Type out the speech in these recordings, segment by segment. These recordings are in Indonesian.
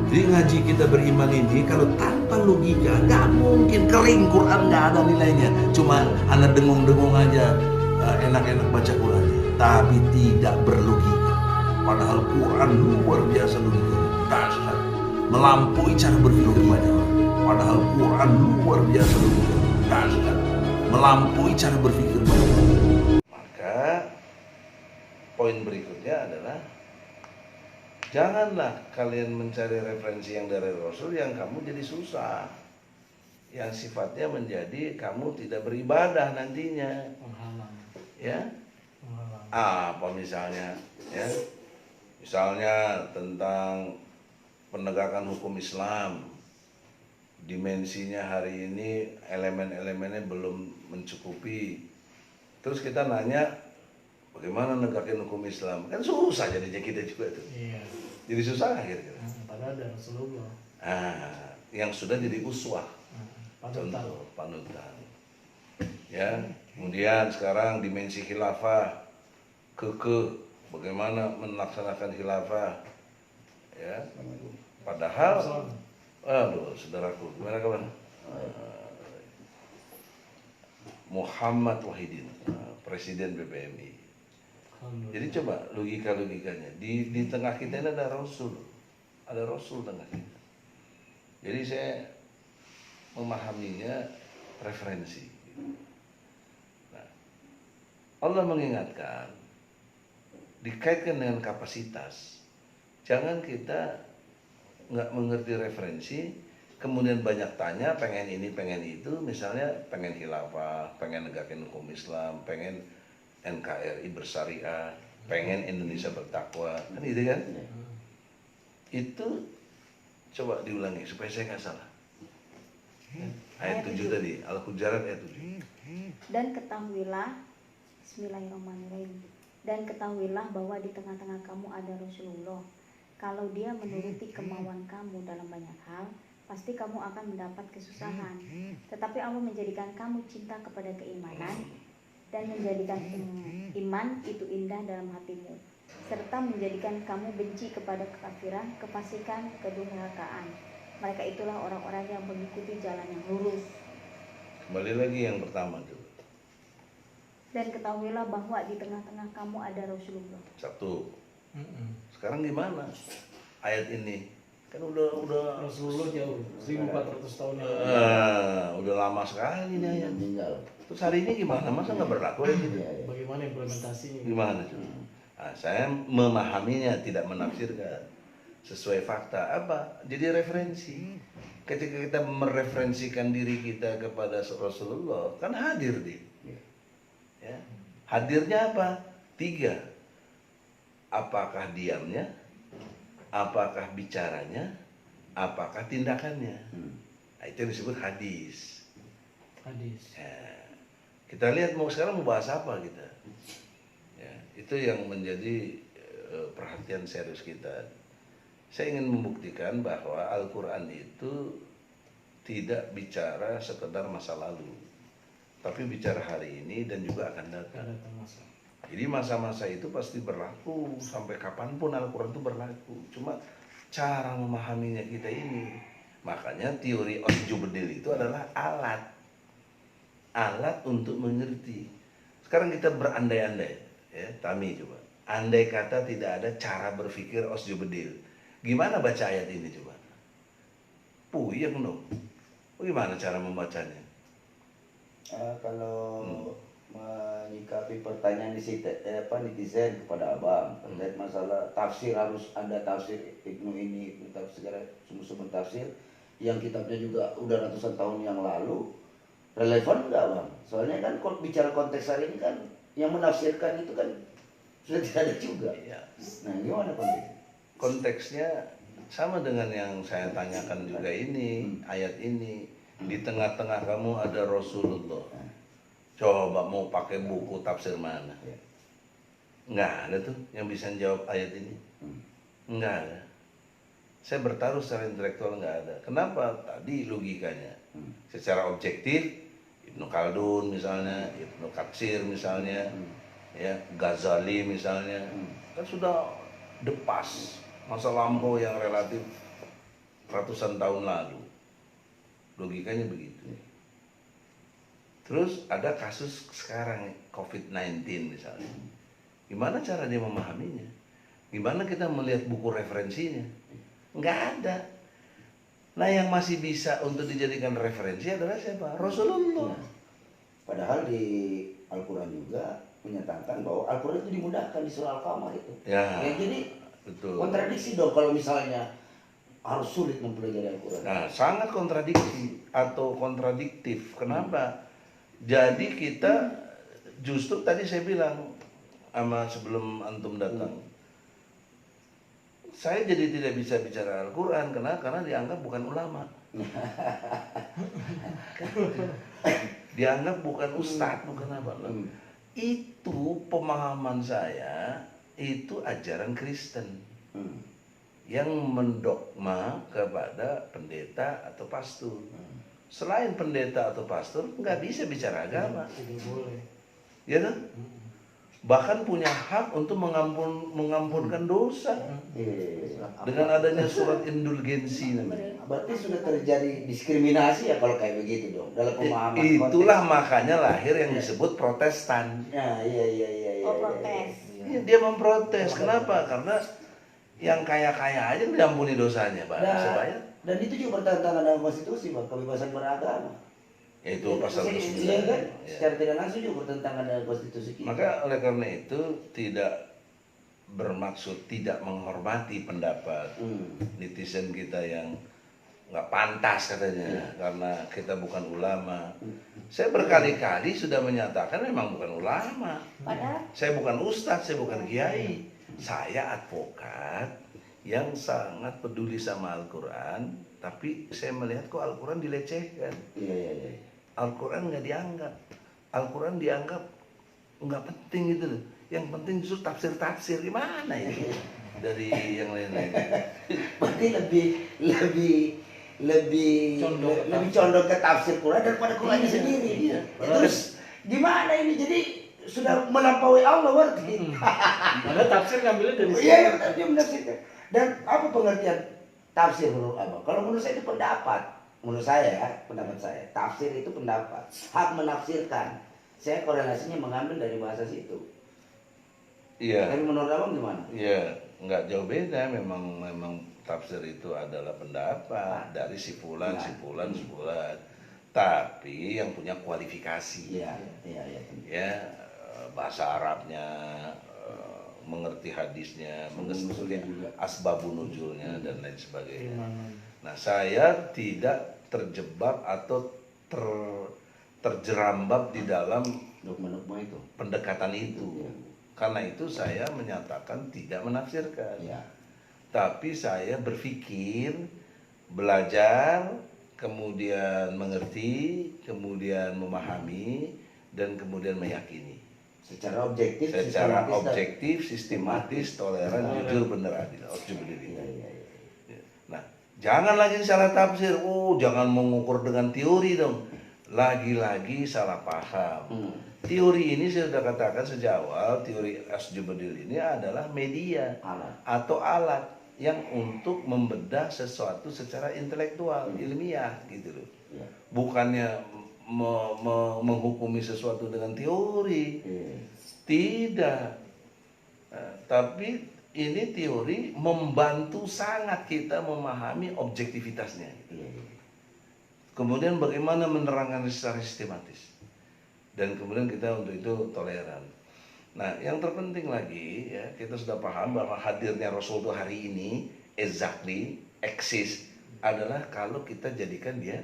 Jadi ngaji kita beriman ini kalau tanpa logika nggak mungkin, kering, Quran nggak ada nilainya. Cuma anak dengung-dengung aja, enak-enak baca Qurannya, tapi tidak berlogika. Padahal Quran luar biasa logikanya, dahsyat, melampaui cara berpikir banyak orang. Padahal Quran luar biasa logikanya, dahsyat, melampaui cara berpikir banyak orang. Maka poin berikutnya adalah janganlah kalian mencari referensi yang dari Rasul yang kamu jadi susah, yang sifatnya menjadi kamu tidak beribadah nantinya. Menghalang. Ya, Menghalang. apa misalnya, ya, misalnya tentang penegakan hukum Islam, dimensinya hari ini elemen-elemennya belum mencukupi. Terus kita nanya bagaimana negakin hukum Islam, kan susah jadinya kita juga tuh. Iya. Jadi susah kira-kira. Padahal ada Rasulullah. Yang sudah jadi uswah, Panutan. contoh panutan. Ya, kemudian sekarang dimensi khilafah, bagaimana melaksanakan khilafah, ya. Padahal, aduh, saudaraku, gimana kawan? Muhammad Wahidin, Presiden BPMI. Jadi coba logikanya di tengah kita ini ada Rasul tengah kita. Jadi saya memahaminya referensi. Nah, Allah mengingatkan dikaitkan dengan kapasitas. Jangan kita nggak mengerti referensi, kemudian banyak tanya, pengen ini, pengen itu, misalnya pengen khilafah, pengen negakin hukum Islam, pengen NKRI bersyariah, pengen Indonesia bertakwa, kan gitu kan? Itu coba diulangi supaya saya nggak salah. Ayat 7 tadi, Al-Hujurat ayat 7. Dan ketahuilah, Bismillahirrahmanirrahim. Dan ketahuilah bahwa di tengah-tengah kamu ada Rasulullah. Kalau dia menuruti kemauan kamu dalam banyak hal, pasti kamu akan mendapat kesusahan. Tetapi Allah menjadikan kamu cinta kepada keimanan dan menjadikan iman itu indah dalam hatimu, serta menjadikan kamu benci kepada kekafiran, kefasikan, kedurhakaan. Mereka itulah orang-orang yang mengikuti jalan yang lurus. Kembali lagi yang pertama dulu. Dan ketahuilah bahwa di tengah-tengah kamu ada Rasulullah. Satu. Sekarang gimana? Ayat ini kan udah Rasulullah jauh 1400 tahun yang lalu. udah lama sekali nih ayat. Terus hari ini gimana? Masa nggak berlaku ya gitu? Bagaimana implementasinya? Gimana? Nah, saya memahaminya, tidak menafsirkan sesuai fakta. Apa? Jadi referensi. Ketika kita mereferensikan diri kita kepada Rasulullah, kan hadir dia. Ya. Hadirnya apa? 3. Apakah diamnya? Apakah bicaranya? Apakah tindakannya? Nah, itu yang disebut hadis. Hadis. Ya. Kita lihat sekarang mau bahas apa kita. Ya, itu yang menjadi perhatian serius kita. Saya ingin membuktikan bahwa Al-Quran itu tidak bicara sekedar masa lalu, tapi bicara hari ini dan juga akan datang. Jadi masa-masa itu pasti berlaku, sampai kapanpun Al-Quran itu berlaku. Cuma cara memahaminya kita ini. Makanya teori Osjubedil itu adalah alat untuk mengerti. Sekarang kita berandai-andai, ya, Tami coba. Andai kata tidak ada cara berpikir Osjubedil, gimana baca ayat ini coba? Puyeng dong. Bagaimana cara membacanya? Kalau menyikapi pertanyaan netizen kepada abang terkait masalah tafsir, harus ada tafsir Ibnu ini, tafsir sumber tafsir yang kitabnya juga udah ratusan tahun yang lalu, relevan enggak bang? Soalnya kan bicara konteks hari ini kan yang menafsirkan itu kan sudah tidak ada juga. Ya. Nah gimana konteksnya? Konteksnya sama dengan yang saya tanyakan juga ini, ayat ini. Di tengah-tengah kamu ada Rasulullah. Coba mau pakai buku tafsir mana? Nggak ada tuh yang bisa jawab ayat ini. Nggak ada. Saya bertaruh secara intelektual nggak ada. Kenapa? Tadi logikanya. Secara objektif, Ibnu Khaldun misalnya, Ibnu Katsir misalnya, ya, Ghazali misalnya, kan sudah depas masa lampau yang relatif ratusan tahun lalu. Logikanya begitu. Terus ada kasus sekarang COVID-19 misalnya. Gimana cara dia memahaminya? Gimana kita melihat buku referensinya? Nggak ada. Nah, yang masih bisa untuk dijadikan referensi adalah siapa? Rasulullah. Padahal di Al-Quran juga menyatakan bahwa Al-Quran itu dimudahkan di surah Al-Qamar itu. Ya, Jadi betul. kontradiksi dong kalau misalnya harus sulit mempelajari Al-Quran. Nah, sangat kontradiksi atau kontradiktif. Kenapa? Jadi kita justru tadi saya bilang sama sebelum antum datang, saya jadi tidak bisa bicara Al-Quran karena dianggap bukan ulama. Dianggap bukan ustadz, bukan apa. Itu pemahaman saya, itu ajaran Kristen yang mendogma kepada pendeta atau pastor. Selain pendeta atau pastor nggak bisa bicara agama, Tidak boleh. ya kan? Bahkan punya hak untuk mengampunkan dosa dengan adanya surat indulgensi namanya. Berarti sudah terjadi diskriminasi ya kalau kayak begitu dong dalam pemahaman Itulah konteks. makanya lahir yang disebut Protestan. Ya, iya. Oh, protes. Ya, dia memprotes. Kenapa? Karena yang kaya-kaya aja diampuni dosanya, Pak. Bisa bayar. Dan itu juga bertentangan dengan konstitusi, Pak, kebebasan beragama. Yaitu pasal Iya, ke-9. iya kan? Ya. Secara tidak langsung juga bertentangan dengan konstitusi kita. Maka oleh karena itu tidak bermaksud tidak menghormati pendapat netizen kita yang nggak pantas katanya karena kita bukan ulama. Saya berkali-kali sudah menyatakan memang bukan ulama. Padahal Saya bukan ustadz, saya bukan kiai. Saya advokat yang sangat peduli sama Al-Quran, tapi saya melihat kok Al-Quran dilecehkan. Iya. Al-Quran nggak dianggap. Al-Quran dianggap nggak penting gitu loh. Yang penting justru tafsir-tafsir gimana ini dari yang lain-lain. Berarti lebih condong ke tafsir Quran daripada Qurannya sendiri. Iya. Terus gimana ini? Jadi sudah melampaui Allah berarti. Padahal tafsir ngambilnya dari Iya, benar, dia menafsirkan. Dan apa pengertian tafsir menurut Abang? Kalau menurut saya itu pendapat. Menurut saya ya, pendapat saya. Tafsir itu pendapat. Hak menafsirkan. Saya korelasinya mengambil dari bahasa situ. Iya. Tapi menurut Abang gimana? Iya, nggak jauh beda. Memang tafsir itu adalah pendapat dari si fulan. Tapi yang punya kualifikasi. Iya. Ya, bahasa Arabnya, mengerti hadisnya, mengerti asbabun nuzulnya dan lain sebagainya. Nah, saya tidak terjebak atau terjerambab di dalam Dogma-dogma itu. pendekatan itu. Karena itu saya menyatakan tidak menafsirkan. Iya. Tapi saya berpikir, belajar, kemudian mengerti, kemudian memahami, dan kemudian meyakini. Secara objektif, Secara sistematis, objektif, sistematis, toleran, jujur, benar, adil. Iya. Nah, jangan lagi salah tafsir. Jangan mengukur dengan teori dong. Lagi-lagi salah paham. Teori ini saya sudah katakan sejak awal, teori Asjubadil ini adalah media atau alat yang untuk membedah sesuatu secara intelektual, ilmiah gitu loh. Bukannya menghukumi sesuatu dengan teori. Tidak. Tapi ini teori membantu sangat kita memahami objektivitasnya. Kemudian bagaimana menerangkan secara sistematis. Dan kemudian kita untuk itu toleran. Nah, yang terpenting lagi ya, kita sudah paham bahwa hadirnya Rasul itu hari ini exactly eksis adalah kalau kita jadikan dia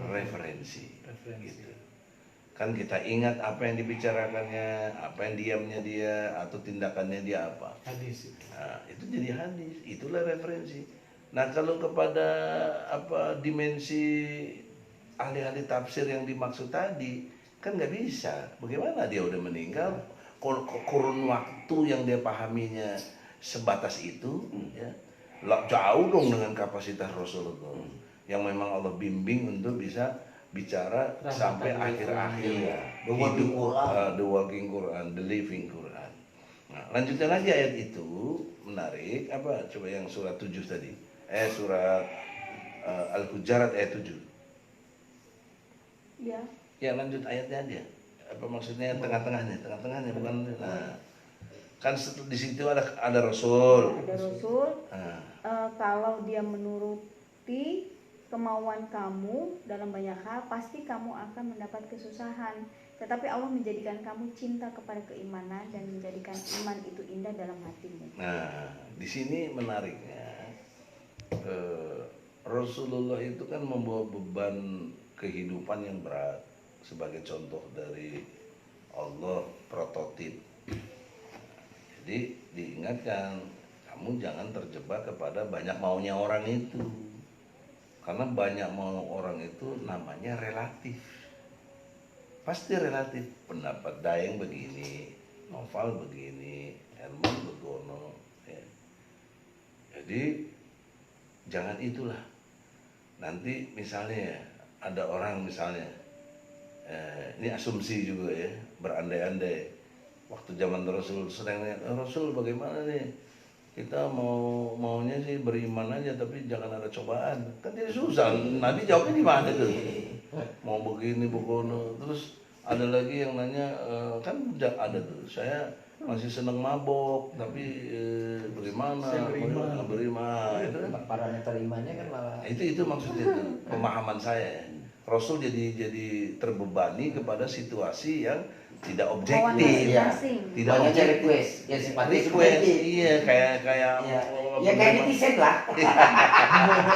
referensi. Gitu. Kan kita ingat apa yang dibicarakannya, apa yang diamnya dia atau tindakannya dia apa. hadis. Nah, itu jadi hadis, itulah referensi. Nah, kalau kepada dimensi ahli-ahli tafsir yang dimaksud tadi, kan nggak bisa. Bagaimana dia udah meninggal, kurun waktu yang dia pahaminya sebatas itu, ya, jauh dong dengan kapasitas Rasulullah, yang memang Allah bimbing untuk bisa bicara sampai akhir-akhir The Walking Quran. the walking Quran, the living Quran. Nah, lanjutnya lagi ayat itu menarik apa? Coba yang surat 7 tadi. Surat Al-Hujurat ayat 7. Ya. Ya lanjut ayatnya aja. Apa maksudnya tengah-tengahnya bukan. Nah, kan di situ ada Rasul. Ada Rasul. Nah, Kalau dia menuruti kemauan kamu dalam banyak hal, pasti kamu akan mendapat kesusahan. Tetapi Allah menjadikan kamu cinta kepada keimanan dan menjadikan iman itu indah dalam hatimu. nah, di sini menariknya Rasulullah itu kan membawa beban kehidupan yang berat sebagai contoh dari Allah prototip. Jadi diingatkan, kamu jangan terjebak kepada banyak maunya orang itu. Karena banyak mau orang itu namanya relatif. Pasti relatif. Pendapat Daeng begini, Noval begini, Herman begono. Ya. Jadi jangan itulah. Nanti misalnya ada orang misalnya, ini asumsi juga ya, berandai-andai. Waktu zaman Rasul sedang Rasul bagaimana nih? Kita maunya sih beriman aja tapi jangan ada cobaan. Kan jadi susah. Nabi jawabnya di mana tuh? Mau begini begono. Terus ada lagi yang nanya kan udah ada tuh. Saya masih seneng mabok tapi bagaimana? Saya beriman. Beriman. Itu kan Para terimannya kan malah itu maksudnya itu pemahaman saya. Rasul jadi terbebani kepada situasi yang tidak Kemauan objektif. masing-masing. Tidak banyak objektif. request ya simpati Request, iya kayak ya kayak netizen lah.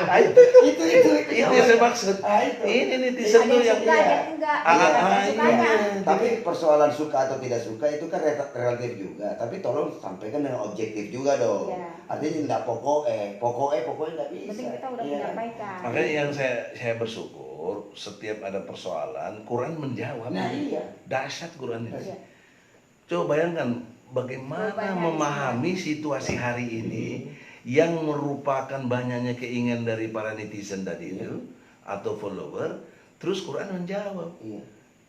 Ah, itu itu yang saya maksud. Ah, itu. Ini Ada netizen tuh yang yang suka, ada yang enggak. Ah, Ada ah, yang sukanya. iya. Tapi persoalan suka atau tidak suka itu kan relatif juga. Tapi tolong sampaikan dengan objektif juga dong. Iya. Artinya tidak pokoknya nggak bisa. Penting kita udah Iya. menyampaikan. Makanya yang saya bersyukur setiap ada persoalan Quran menjawab. Nah iya. Dahsyat Quran itu. Iya. Coba bayangkan bagaimana Banyak memahami situasi hari ini yang merupakan banyaknya keinginan dari para netizen tadi itu atau follower, terus Quran menjawab Iya.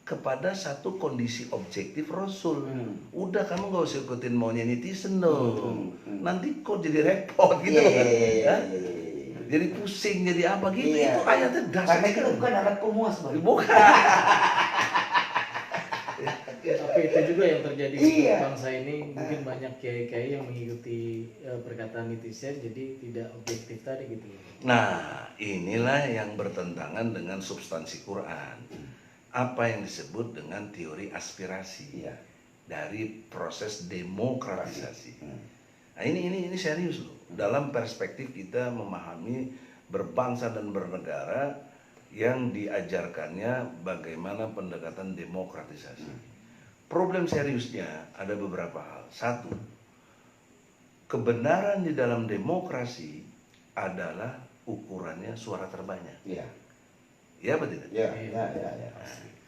kepada satu kondisi objektif Rasul. Udah kamu gak usah ikutin maunya netizen dong. Nanti kok jadi repot gitu Iya, kan. iya, iya, Ya? iya, iya. Jadi pusing jadi apa gitu. Iya. Itu ayatnya dasar Karena itu sekali. bukan alat pemuas, Bang. Bukan. Tapi itu juga yang terjadi di Iya. bangsa ini. Mungkin banyak kiai-kiai yang mengikuti perkataan netizen jadi tidak objektif tadi gitu. Nah, inilah yang bertentangan dengan substansi Quran. Apa yang disebut dengan teori aspirasi Iya. dari proses demokratisasi. Hmm. Nah, ini serius loh. Dalam perspektif kita memahami berbangsa dan bernegara yang diajarkannya bagaimana pendekatan demokratisasi. Problem seriusnya ada beberapa hal. Satu, kebenaran di dalam demokrasi adalah ukurannya suara terbanyak. Iya. Ya apa tidak? Iya, iya, iya, iya.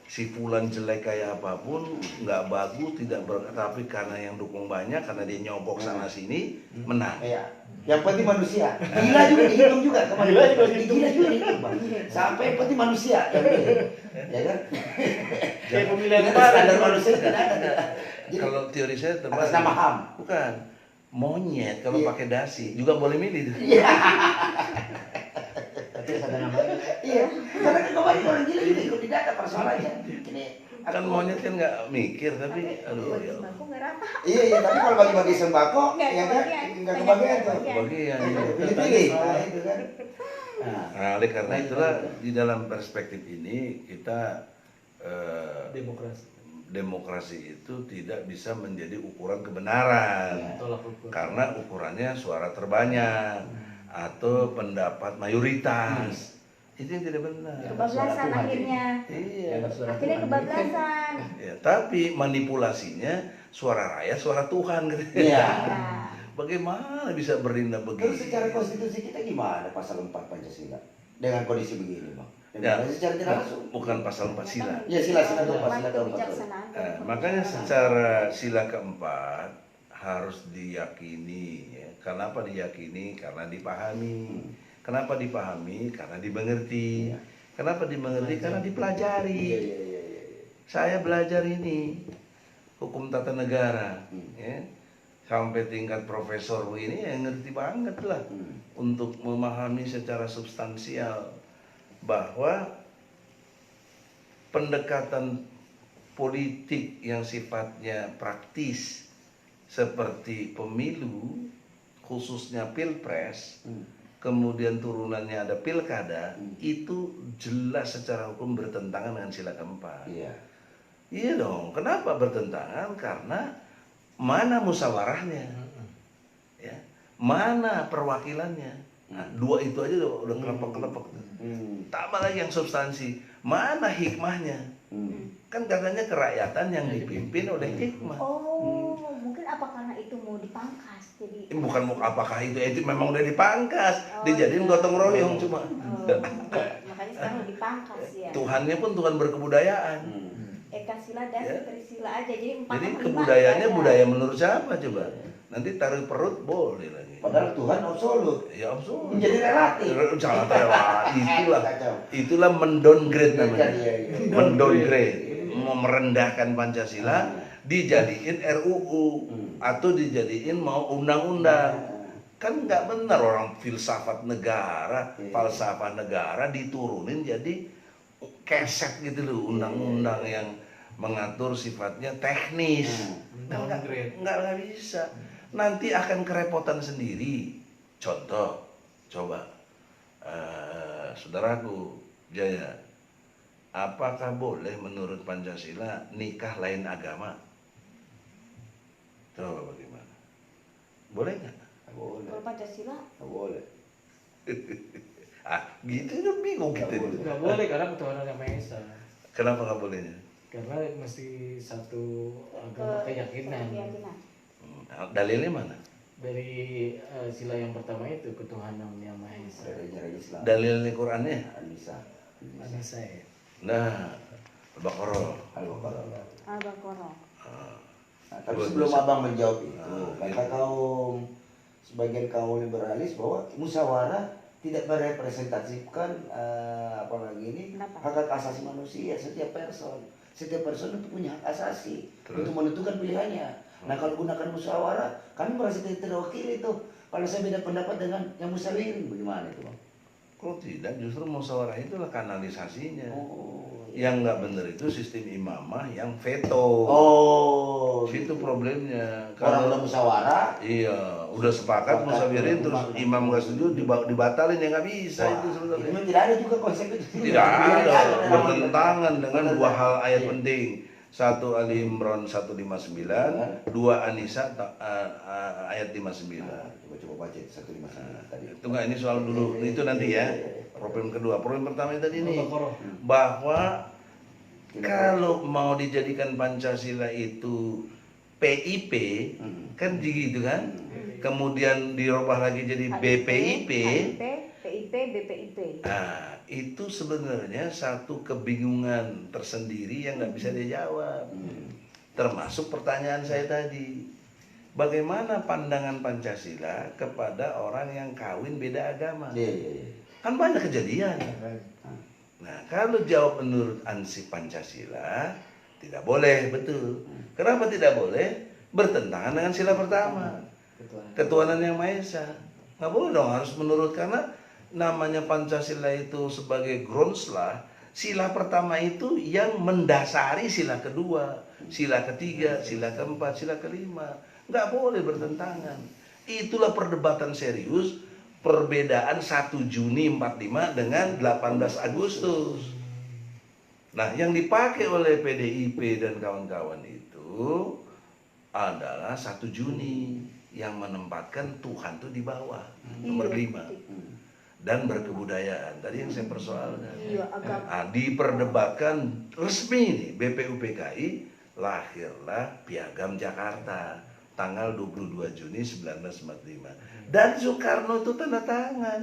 Si fulan jelek kayak apapun, nggak bagus, tidak tapi karena yang dukung banyak, karena dia nyobok sana sini, menang. Iya. Yang penting manusia. Gila juga dihitung juga kemarin. Gila juga dihitung. Gila juga dihitung, Bang. Sampai yang penting manusia. Ya kan? Kayak pemilihan Kita kemarin. standar manusia tidak ada. Jadi, Kalau teori saya terbalik. atas nama HAM. Bukan. Monyet kalau Iya. pakai dasi juga boleh milih tuh. tapi ada namanya Iya. Karena kan kemarin orang gila juga ikut di data persoalannya. Ini Kan monyet kan nggak mikir tapi aduh Bagi ya. sembako nggak rapat. Iya, iya, tapi kalau bagi-bagi sembako, Nggak ya kan, kebagian. nggak Banyak kebagian tuh. kebagian. Bagian. Pilih-pilih. Nah, itu kan. Nah, Nah, oleh karena itulah di dalam perspektif ini kita Demokrasi. demokrasi itu tidak bisa menjadi ukuran kebenaran. Tolak ukur. Karena ukurannya suara terbanyak atau pendapat mayoritas. Itu yang tidak benar. Kebablasan akhirnya. Iya. Akhirnya kebablasan. Ya, tapi manipulasinya suara rakyat, suara Tuhan gitu. iya. Ya. Bagaimana bisa berindah Terus begini? secara konstitusi kita gimana pasal 4 Pancasila? Dengan kondisi begini, Bang. Ya, Demokrasi secara tidak langsung. bukan pasal 4 sila. Ya, sila Hikmat keempat. kebijaksanaan. Makanya secara sila keempat harus diyakini. Ya. Kenapa diyakini? Karena dipahami. Kenapa dipahami? Karena dimengerti. Iya. Kenapa dimengerti? Karena dipelajari. Iya, iya, iya, iya. Saya belajar ini hukum tata negara. Hmm. Ya. sampai tingkat profesor ini yang ngerti banget lah untuk memahami secara substansial bahwa pendekatan politik yang sifatnya praktis seperti pemilu, khususnya pilpres, kemudian turunannya ada pilkada, itu jelas secara hukum bertentangan dengan sila keempat. Iya. Iya dong, kenapa bertentangan? Karena mana musyawarahnya, ya, mana perwakilannya. Nah, dua itu aja udah kelepek-kelepek. Tambah lagi yang substansi, mana hikmahnya? Kan katanya kerakyatan yang dipimpin oleh hikmah. Oh, mungkin apa karena itu mau dipangkas jadi Bukan apakah itu memang udah dipangkas, Oh, dijadiin iya. gotong royong cuma. Makanya sekarang dipangkas ya. Tuhannya pun Tuhan berkebudayaan. Eka sila dan Ya. Trisila aja jadi 4 Jadi sama 5 kebudayaannya ada. budaya menurut siapa coba? Nanti taruh perut boleh lagi. Padahal Tuhan absolut. Ya absolut. Menjadi relatif. Jangan relatif. Itulah Kacau. itulah mendowngrade namanya. Iya, iya. Mendowngrade, mau merendahkan Pancasila dijadiin RUU atau dijadiin mau undang-undang. Kan nggak benar orang filsafat negara, falsafah negara diturunin jadi keset gitu loh, undang-undang yang mengatur sifatnya teknis. Nggak bisa. Nanti akan kerepotan sendiri. Contoh, coba saudaraku Jaya, apakah boleh menurut Pancasila nikah lain agama? Coba bagaimana? Boleh nggak? Nggak boleh. Kalau Pancasila Nggak boleh. Gitu kan bingung kita. Nggak boleh karena ketuhanan yang Maha Esa. Kenapa nggak bolehnya? Karena mesti satu agama keyakinan. Dalilnya mana? Dari sila yang pertama itu ketuhanan yang Maha Esa. Dari ajaran Islam. Dalilnya Qurannya? Anissa. Anissa ya. Nah, Al-Baqarah. Al-Baqarah. Al-Baqarah. Nah, tapi sebelum abang menjawab itu, kata kaum sebagian kaum liberalis bahwa musyawarah tidak merepresentasikan apalagi ini Kenapa? hak asasi manusia setiap person. Setiap person itu punya hak asasi Terus? untuk menentukan pilihannya. Nah kalau gunakan musyawarah, kami merasa tidak terwakili tuh. Kalau saya beda pendapat dengan yang musyawirin, bagaimana itu bang? Kalau tidak, justru musyawarah itulah kanalisasinya. Oh, Yang nggak benar itu sistem imamah yang veto. oh, Itu problemnya. orang udah musyawarah, Iya, udah sepakat Sepakat, musyawirin terus imam nggak setuju dibatalin ya nggak bisa wah, itu sebenarnya. memang tidak ada juga konsep itu. Tidak ada, dalam bertentangan dengan dua hal ayat Iya. penting. Satu Ali Imran 159, dua An-Nisa ayat 59. Coba baca 159 tadi. Itu nggak, ini soal dulu, itu nanti ya. Problem kedua, problem pertama yang tadi ini Al-Baqarah. bahwa kalau mau dijadikan Pancasila itu PIP kan gitu kan, kemudian dirubah lagi jadi BPIP. PIP, BPIP. Nah, itu sebenarnya satu kebingungan tersendiri yang nggak bisa dijawab. Termasuk pertanyaan saya tadi, bagaimana pandangan Pancasila kepada orang yang kawin beda agama? Iya, iya, iya. Kan banyak kejadian. Nah, kalau jawab menurut ansih Pancasila, tidak boleh, betul. Kenapa tidak boleh? Bertentangan dengan sila pertama, ketuhanan yang Maha Esa. Nggak boleh dong, harus menurut, karena namanya Pancasila itu sebagai Grundslah, sila pertama itu yang mendasari sila kedua, sila ketiga, sila keempat, sila kelima. Nggak boleh bertentangan. Itulah perdebatan serius, perbedaan 1 Juni 45 dengan 18 Agustus. Nah, yang dipakai oleh PDIP dan kawan-kawan itu adalah 1 Juni yang menempatkan Tuhan itu di bawah, nomor 5. Dan berkebudayaan. Tadi yang saya persoalkan. Iya, agama. Nah, diperdebatkan resmi nih BPUPKI, lahirlah Piagam Jakarta tanggal 22 Juni 1945. Dan Soekarno itu tanda tangan.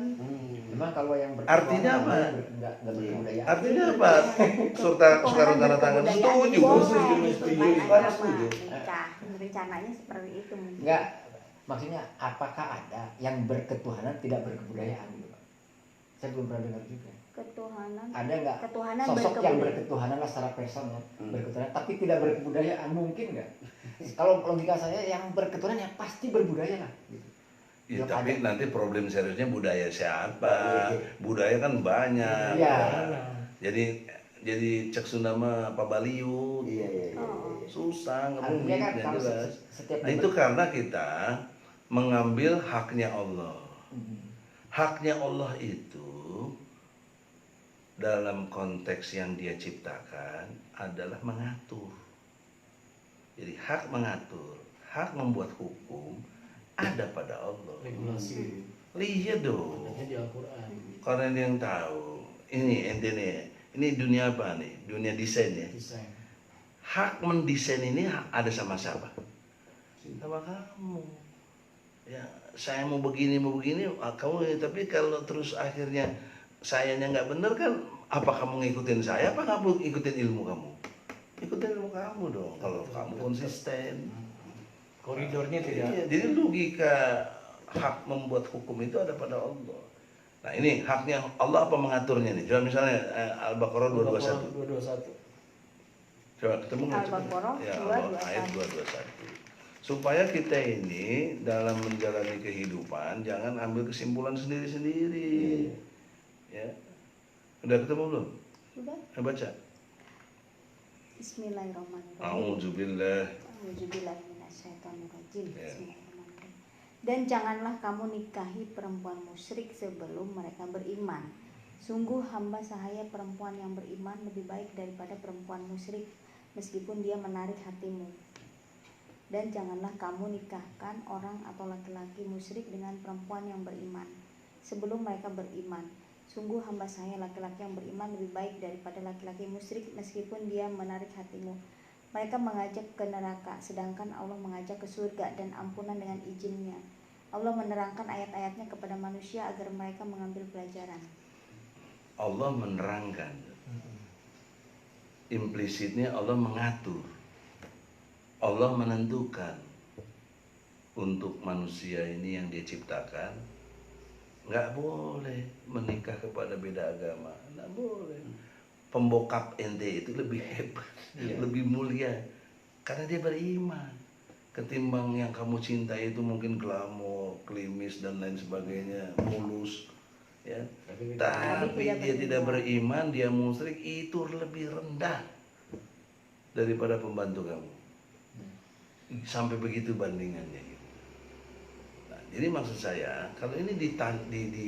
Memang kalau yang Artinya apa? Enggak berkebudayaan. Artinya apa? Soekarno tanda tangan, setuju. Soekarno setuju. Rencananya seperti itu mungkin. Enggak. Maksudnya apakah ada yang berketuhanan tidak berkebudayaan gitu, Pak? Saya belum pernah dengar juga. Ketuhanan. Ada nggak Ketuhanan sosok yang berkebudayaan. berketuhanan lah secara personal, berketuhanan, tapi tidak berkebudayaan, mungkin nggak? Kalau logika saya yang berketuhanan ya pasti berbudaya lah. Gitu. Ya, Yang tapi ada. nanti problem seriusnya budaya siapa? Budaya kan banyak. Iya. Jadi cek Sunda mah pabaliut. Iya, iya, iya. Oh. Susah Artinya ngerumit kan nggak kalau jelas. setiap Nah, itu karena kita mengambil haknya Allah. Haknya Allah itu dalam konteks yang Dia ciptakan adalah mengatur. Jadi hak mengatur, hak membuat hukum ada pada Allah. Regulasi. Lihat dong. Adanya di Al-Quran. Karena dia yang tahu. Ini ente nih. Ini dunia apa nih? Dunia desain ya. Desain. Hak mendesain ini ada sama siapa? Sama kamu. Ya, saya mau begini, kamu. Tapi kalau terus akhirnya sayanya nggak bener kan, apa kamu ngikutin saya? Apa kamu ikutin ilmu kamu? Ikutin ilmu kamu dong. Kalau kamu konsisten. Koridornya tidak. Iya, jadi logika hak membuat hukum itu ada pada Allah. Nah ini haknya Allah apa mengaturnya nih? Coba misalnya Al-Baqarah 221. 221. Coba ketemu nggak? Al-Baqarah Ya, 221. ayat 221. Supaya kita ini dalam menjalani kehidupan jangan ambil kesimpulan sendiri-sendiri. Ya. Udah ketemu belum? Sudah. Baca. Bismillahirrahmanirrahim. A'udzubillah. A'udzubillahiminasyaitonirrajim. Ya. Bismillahirrahmanirrahim. Dan janganlah kamu nikahi perempuan musyrik sebelum mereka beriman. Sungguh hamba sahaya perempuan yang beriman lebih baik daripada perempuan musyrik, meskipun dia menarik hatimu. Dan janganlah kamu nikahkan orang atau laki-laki musyrik dengan perempuan yang beriman sebelum mereka beriman. Sungguh hamba saya laki-laki yang beriman lebih baik daripada laki-laki musyrik, meskipun dia menarik hatimu. Mereka mengajak ke neraka, sedangkan Allah mengajak ke surga dan ampunan dengan izinnya. Allah menerangkan ayat-ayatnya kepada manusia agar mereka mengambil pelajaran. Allah menerangkan. Implisitnya Allah mengatur. Allah menentukan untuk manusia ini yang Dia ciptakan nggak boleh menikah kepada beda agama, nggak boleh. Pembokap ente itu lebih hebat, lebih mulia karena dia beriman. Ketimbang yang kamu cintai itu mungkin glamor, klimis dan lain sebagainya, mulus, ya. Tapi dia tidak beriman, dia musyrik, itu lebih rendah daripada pembantu kamu. Sampai begitu bandingannya gitu. Nah, jadi maksud saya kalau ini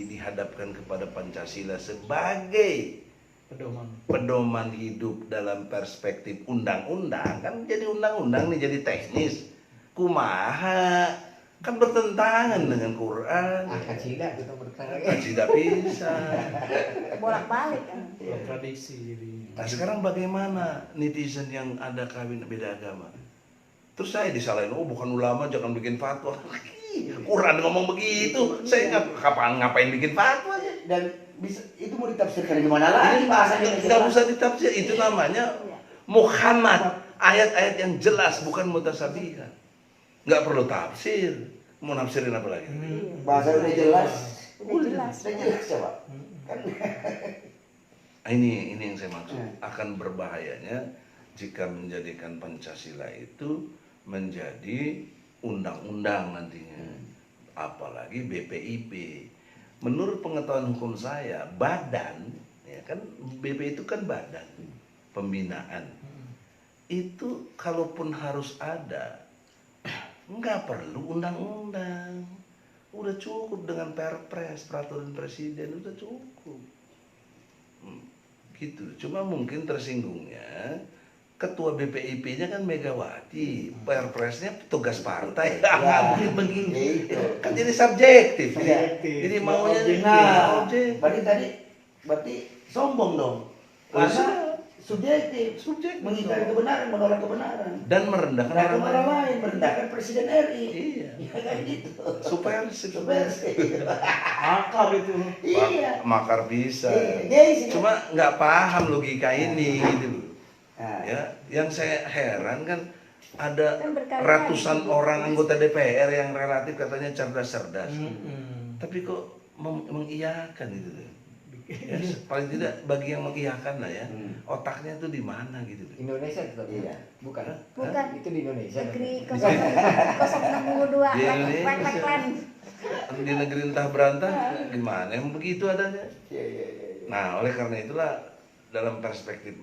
dihadapkan kepada Pancasila sebagai pedoman hidup dalam perspektif undang-undang, kan jadi undang-undang nih, jadi teknis. Kumaha kan bertentangan dengan Quran. Kacida kita bertentangan. Kacida bisa. Bolak-balik kan. Kontradiksi jadinya. Nah sekarang bagaimana netizen yang ada kawin beda agama? Terus saya disalahin, oh bukan ulama jangan bikin fatwa. Quran ngomong begitu, saya ngapain bikin fatwa ya? Dan bisa itu mau ditafsirkan gimana lagi bahasanya? Nggak usah ditafsir, itu namanya Muhammad, ayat-ayat yang jelas, bukan mutasabihat. Nggak perlu tafsir, mau nafsirin apa lagi? Bahasa udah jelas. Udah jelas. Udah jelas coba. Kan Ini yang saya maksud, akan berbahayanya jika menjadikan Pancasila itu menjadi undang-undang nantinya, apalagi BPIP. Menurut pengetahuan hukum saya, badan, ya kan BP itu kan badan pembinaan. Itu kalaupun harus ada, nggak perlu undang-undang. Udah cukup dengan Perpres, peraturan presiden, udah cukup. Gitu. Cuma mungkin tersinggungnya ketua BPIP-nya kan Megawati, Perpresnya tugas partai. Nggak boleh begini. Kan jadi subjektif. Jadi maunya objektif. berarti sombong dong. Karena subjektif, mengingkari kebenaran, menolak kebenaran. Dan merendahkan Merendahkan orang orang lain. lain, merendahkan Presiden RI. Iya. Ya kan gitu. Subversif. Akar itu. Iya. Makar bisa. Iya. Cuma nggak paham logika ini gitu. Nah, Ya, yang saya heran kan ada Kan berkali-kali ratusan juga. orang anggota DPR yang relatif katanya cerdas-cerdas. Tapi kok mengiyakan itu? Ya, paling tidak bagi yang mengiyakan lah ya, otaknya tuh di mana gitu. Indonesia tetap. Iya. Bukan. Bukan. Itu di Indonesia. Negeri 0662 Di Indonesia. Leklan. Di negeri entah berantah gimana yang begitu adanya. Iya, iya, iya. Nah, oleh karena itulah dalam perspektif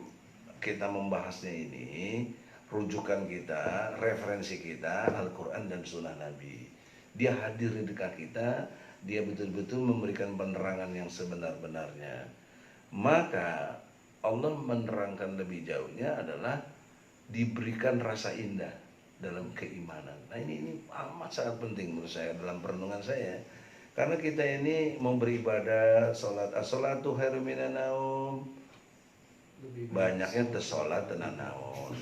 kita membahasnya ini, rujukan kita, referensi kita Al-Quran dan Sunnah Nabi. Dia hadir di dekat kita, dia betul-betul memberikan penerangan yang sebenar-benarnya. Maka Allah menerangkan lebih jauhnya adalah diberikan rasa indah dalam keimanan. Nah ini amat sangat penting menurut saya dalam perenungan saya. Karena kita ini mau beribadah, sholat, as-sholatu khairum minan naum. Banyaknya tersolat tenan naon.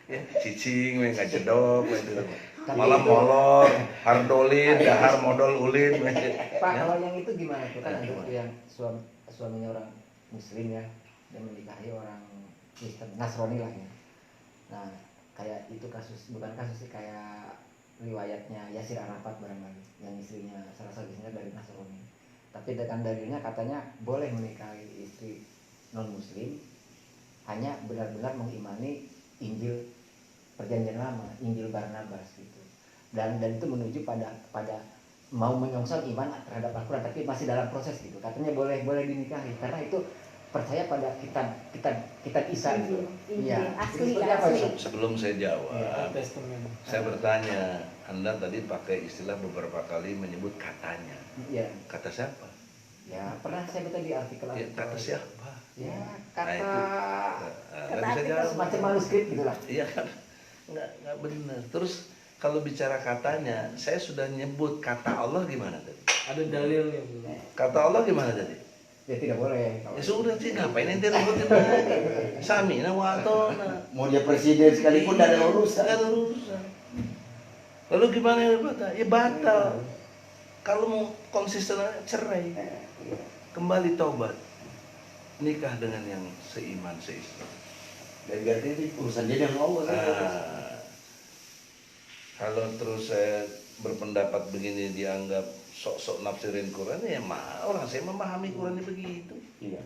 Ya, cicing we ngajedok we itu. Malam molor, hardolin, dahar modal ulin we. Pak, Ya. kalau yang itu gimana tuh? Kan Nah, ada gimana? tuh yang suaminya orang Muslim ya, dan menikahi orang Kristen, Nasrani lah ya. Nah, kayak itu kasus, bukan kasus sih, kayak riwayatnya Yasir Arafat barangkali, yang istrinya, salah satu istrinya dari Nasrani. Tapi dengan dalilnya katanya boleh menikahi istri non Muslim, hanya benar-benar mengimani Injil Perjanjian Lama, Injil Barnabas gitu. Dan itu menuju pada mau menyongsong iman terhadap Al-Quran, tapi masih dalam proses gitu. Katanya boleh dinikahi karena itu percaya pada kitab Isa gitu. Injil, Iya. asli, Itu seperti apa, asli. Ustaz? Sebelum saya jawab, Old Testament. saya bertanya, Anda tadi pakai istilah beberapa kali menyebut katanya. Iya. Kata siapa? Ya, pernah saya baca di artikel. Ya, kata siapa? Ya, Nah, kata itu. Nggak bisa artikel jawab. semacam manuskrip gitu lah. Iya kan? Nggak benar. Terus kalau bicara katanya, saya sudah nyebut kata Allah gimana tadi? Ada dalilnya belum? Kata Allah gimana tadi? Ya tidak boleh. Ya sudah sih, ngapain ente ributin lagi? Samina wa atona. Mau dia presiden sekalipun tidak ada urusan. Nggak ada urusan. Lalu gimana ya batal? Ya batal. Kalau mau konsisten cerai, kembali taubat, nikah dengan yang seiman seislam. Dan berarti itu urusan dia dengan Allah. Nah, kalau terus saya berpendapat begini dianggap sok-sok nafsirin Quran, ya orang saya memahami Qurannya begitu. Iya.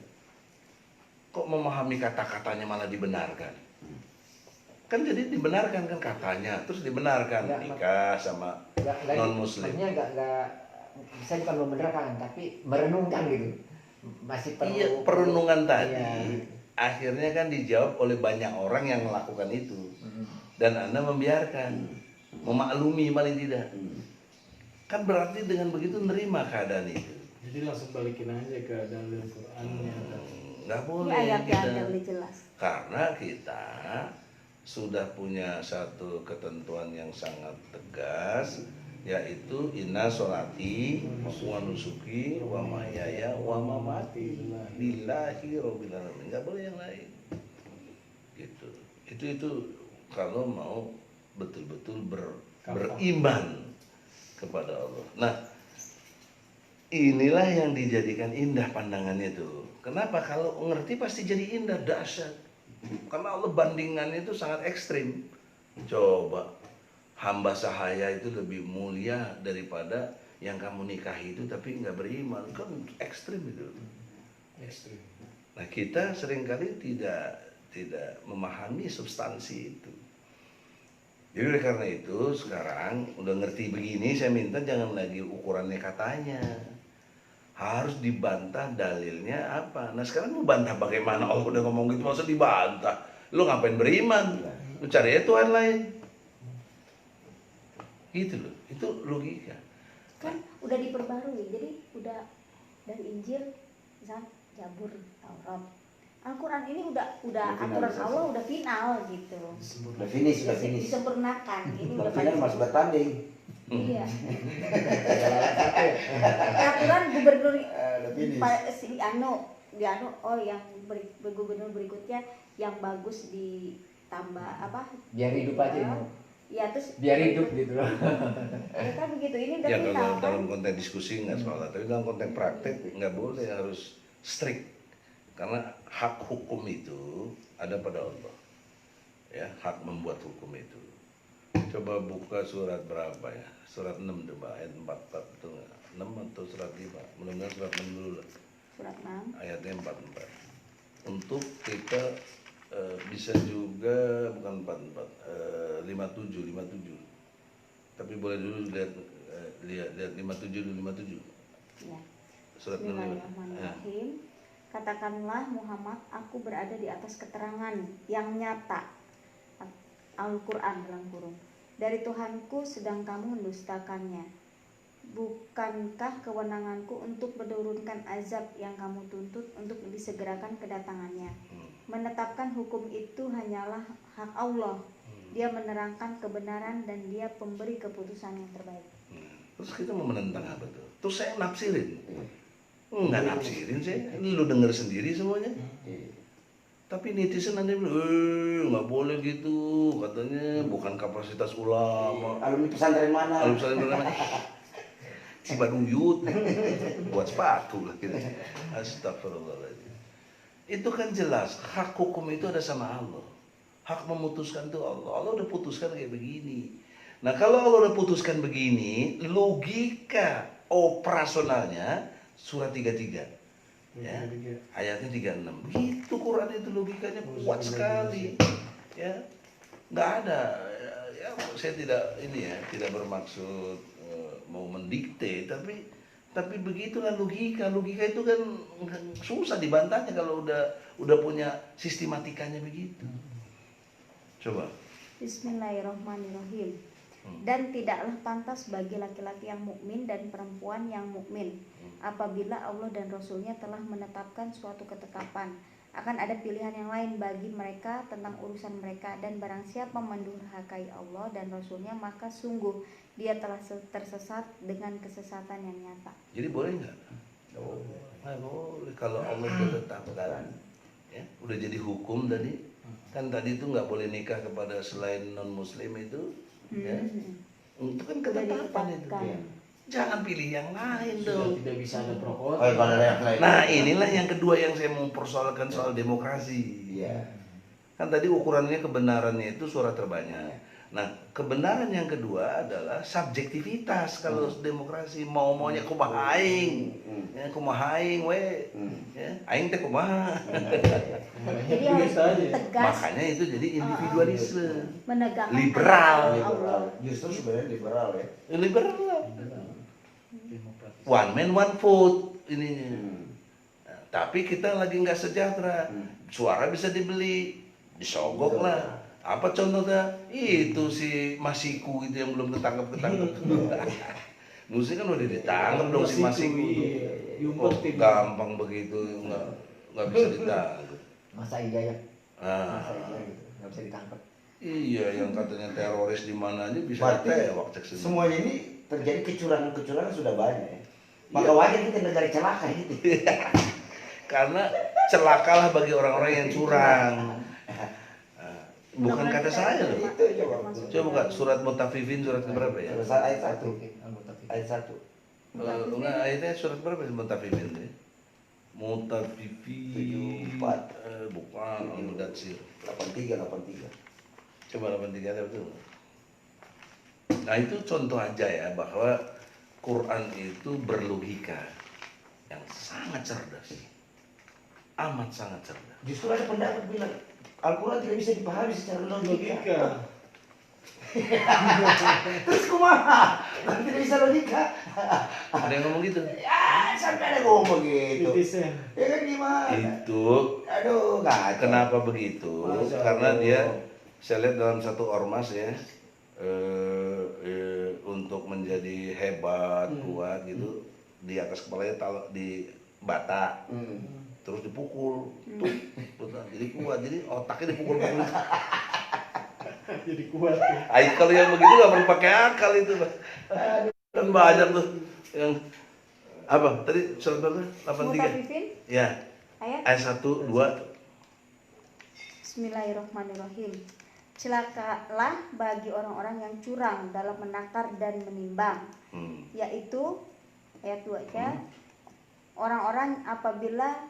Kok memahami kata-katanya malah dibenarkan? Kan jadi dibenarkan kan katanya, terus dibenarkan Nggak, nikah sama non muslim. Maksudnya nggak bisa bukan membenarkan, tapi merenungkan gitu. Masih perlu. Iya, perenungan tadi Iya. akhirnya kan dijawab oleh banyak orang yang melakukan itu. Dan Anda membiarkan, memaklumi paling tidak. Kan berarti dengan begitu nerima keadaan itu. Jadi langsung balikin aja ke dalil Qurannya. Nggak Ini boleh ayat yang kita. lebih jelas. Karena kita sudah punya satu ketentuan yang sangat tegas, yaitu inna sholati wa nusuki wa mahyaya wa mamati lillahi rabbil alamin. Nggak boleh yang lain. Gitu. Itu kalau mau betul-betul beriman kepada Allah. Nah, inilah yang dijadikan indah pandangannya tuh. Kenapa? Kalau ngerti pasti jadi indah, dahsyat. Karena Allah bandingannya itu sangat ekstrim. Coba, hamba sahaya itu lebih mulia daripada yang kamu nikahi itu tapi nggak beriman. Kan ekstrim itu. Ekstrim. Nah, kita seringkali tidak memahami substansi itu. Jadi oleh karena itu sekarang udah ngerti begini, saya minta jangan lagi ukurannya katanya, harus dibantah dalilnya apa. Nah sekarang mau bantah bagaimana? Allah udah ngomong gitu maksud dibantah. Lu ngapain beriman? Lu cari ya Tuhan lain. Gitu loh, itu logika. Kan udah diperbarui, jadi udah dari Injil, misalnya Zabur, Taurat, Al-Quran ini udah aturan finalisasi. Allah udah final gitu. Udah finish. Disempurnakan. Ini Udah udah final masih bertanding. Iya. Peraturan gubernur Udah finish. yang gubernur berikutnya yang bagus ditambah apa? Biar hidup aja Ya. ini. Ya terus Biar hidup gitu loh. ya kan begitu, ini udah Ya final kalau kan. dalam konteks diskusi nggak salah, tapi dalam konteks praktek nggak boleh, harus strict. Karena hak hukum itu ada pada Allah. Ya, hak membuat hukum itu. Coba buka surat berapa ya? Surat 6 coba ayat 44 betul nggak? 6 atau surat 5. Mudah-mudahan surat 6 dulu lah. Surat 6. Ayatnya 44. Untuk kita bisa juga bukan 44, 57. Tapi boleh dulu lihat 57 dulu 57. Ya. Surat 6. Bismillahirrahmanirrahim. Katakanlah Muhammad, aku berada di atas keterangan yang nyata, Al-Quran dalam kurung, dari Tuhanku sedang kamu mendustakannya. Bukankah kewenanganku untuk menurunkan azab yang kamu tuntut untuk disegerakan kedatangannya? Menetapkan hukum itu hanyalah hak Allah. Dia menerangkan kebenaran dan dia pemberi keputusan yang terbaik. Terus kita mau menentang apa tuh? Terus saya nafsirin. Enggak nafsirin sih, lu denger sendiri semuanya. Tapi netizen nanti bilang, nggak boleh gitu, katanya bukan kapasitas ulama. Alumni pesantren mana? Alumni pesantren mana? Cibaduyut, buat sepatu lah gitu. Astagfirullahaladzim. Itu kan jelas, hak hukum itu ada sama Allah. Hak memutuskan itu Allah. Allah udah putuskan kayak begini. Nah kalau Allah udah putuskan begini, logika operasionalnya surat 33 ya, ayatnya 36. Begitu Quran itu logikanya kuat sekali. Ya, nggak ada. Ya, saya tidak tidak bermaksud mau mendikte, tapi begitulah logika. Logika itu kan susah dibantahnya kalau udah punya sistematikanya begitu. Coba. Bismillahirrahmanirrahim. Dan tidaklah pantas bagi laki-laki yang mukmin dan perempuan yang mukmin apabila Allah dan Rasulnya telah menetapkan suatu ketetapan, akan ada pilihan yang lain bagi mereka tentang urusan mereka, dan barang siapa mendurhakai Allah dan Rasulnya maka sungguh dia telah tersesat dengan kesesatan yang nyata. Jadi boleh nggak? Boleh kalau Allah sudah tetapkan, ya, udah jadi hukum tadi. Kan tadi itu nggak boleh nikah kepada selain non Muslim itu. Ya. Itu kan ketetapan itu. Ya. Jangan pilih yang lain dong. Tidak bisa ada pro kontra. Oh, kalau ada yang lain. Nah inilah yang kedua yang saya mau persoalkan soal demokrasi. Iya. Kan tadi ukurannya kebenarannya itu suara terbanyak. Nah kebenaran yang kedua adalah subjektivitas. Kalau demokrasi maunya kumaha aing, ya kumaha aing we, ya aing teh kumaha. Jadi harus tegas. Makanya itu jadi individualisme. Menegakkan Liberal. Allah. Justru sebenarnya liberal ya. Liberal lah. One man one vote ininya. Nah, tapi kita lagi nggak sejahtera. Suara bisa dibeli, disogok lah. Apa contohnya? Itu si Masiku itu yang belum ketangkep. Musuh kan udah ditangkap dong si Masiku. Oh, gampang begitu, nggak bisa ditangkap. Masa iya ya? Ah. Masa iya gitu, nggak bisa ditangkap. Iya, yang katanya teroris di mana aja bisa Berarti ditewak cek sendiri. semuanya ini terjadi kecurangan sudah banyak ya. Maka wajar kita negara celaka gitu. Karena celakalah bagi orang-orang yang curang. Bukan kata saya loh. Itu coba. Coba buka surat Mutaffifin surat keberapa ya? Ayat 1. Al-Mutaffifin. Ayat 1. Enggak, ayatnya surat berapa sih Mutaffifin ini? Mutaffifin 74. bukan Al-Mudatsir. 83. Coba 83 ada betul. Nah itu contoh aja ya bahwa Quran itu berlogika yang sangat cerdas, amat sangat cerdas. Justru ada pendapat bilang Al-Quran tidak bisa dipahami secara logika. Terus kumaha? Tidak bisa logika. Ada yang ngomong gitu? Ya, sampai ada ngomong gitu. Netizen. Ya kan gimana? Itu Aduh, nggak. kenapa begitu? Masya Karena Allah. dia, saya lihat dalam satu ormas ya, untuk menjadi hebat, kuat gitu, di atas kepalanya taruh di bata, terus dipukul, tuh, jadi kuat, jadi otaknya dipukul-pukul. Jadi kuat ya. Kalau yang begitu nggak perlu pakai akal itu, Pak. Kan banyak tuh yang apa? Tadi surat berapa? 83. Mutaffifin Ya. ayat Ayat 1, 2. Bismillahirrahmanirrahim. Celakalah bagi orang-orang yang curang dalam menakar dan menimbang, yaitu ayat 2 ya. Orang-orang apabila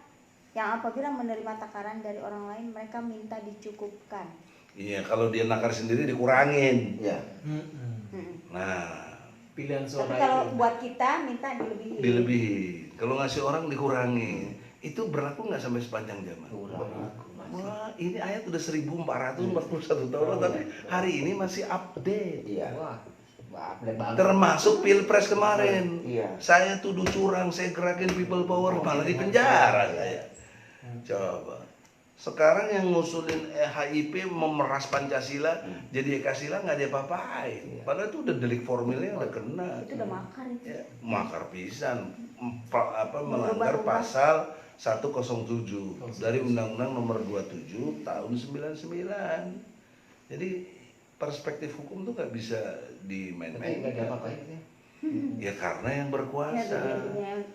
menerima takaran dari orang lain mereka minta dicukupkan. Iya, kalau dia nakar sendiri dikurangin. Ya. Nah, pilihan Tapi suara kalau itu. buat kita minta dilebihin. Dilebihin. Kalau ngasih orang dikurangi. Itu berlaku nggak sampai sepanjang zaman? Wah, ini ayat udah 1441 tahun, tapi hari ini masih update. Iya. Wah, update banget. Termasuk pilpres kemarin. Iya. Saya tuduh curang, saya gerakin people power, malah di penjara saya. Coba. Sekarang yang ngusulin HIP memeras Pancasila, jadi Ekasila nggak ada apa-apain. Padahal itu udah delik formilnya udah kena. Itu udah makar itu. Ya, makar pisan. Melanggar pasal 107 dari Undang-Undang Nomor 27 tahun 99. Jadi perspektif hukum tuh nggak bisa Tapi nggak dimain-main. ada apa-apain gitu ya. Ya karena yang Ya, berkuasa.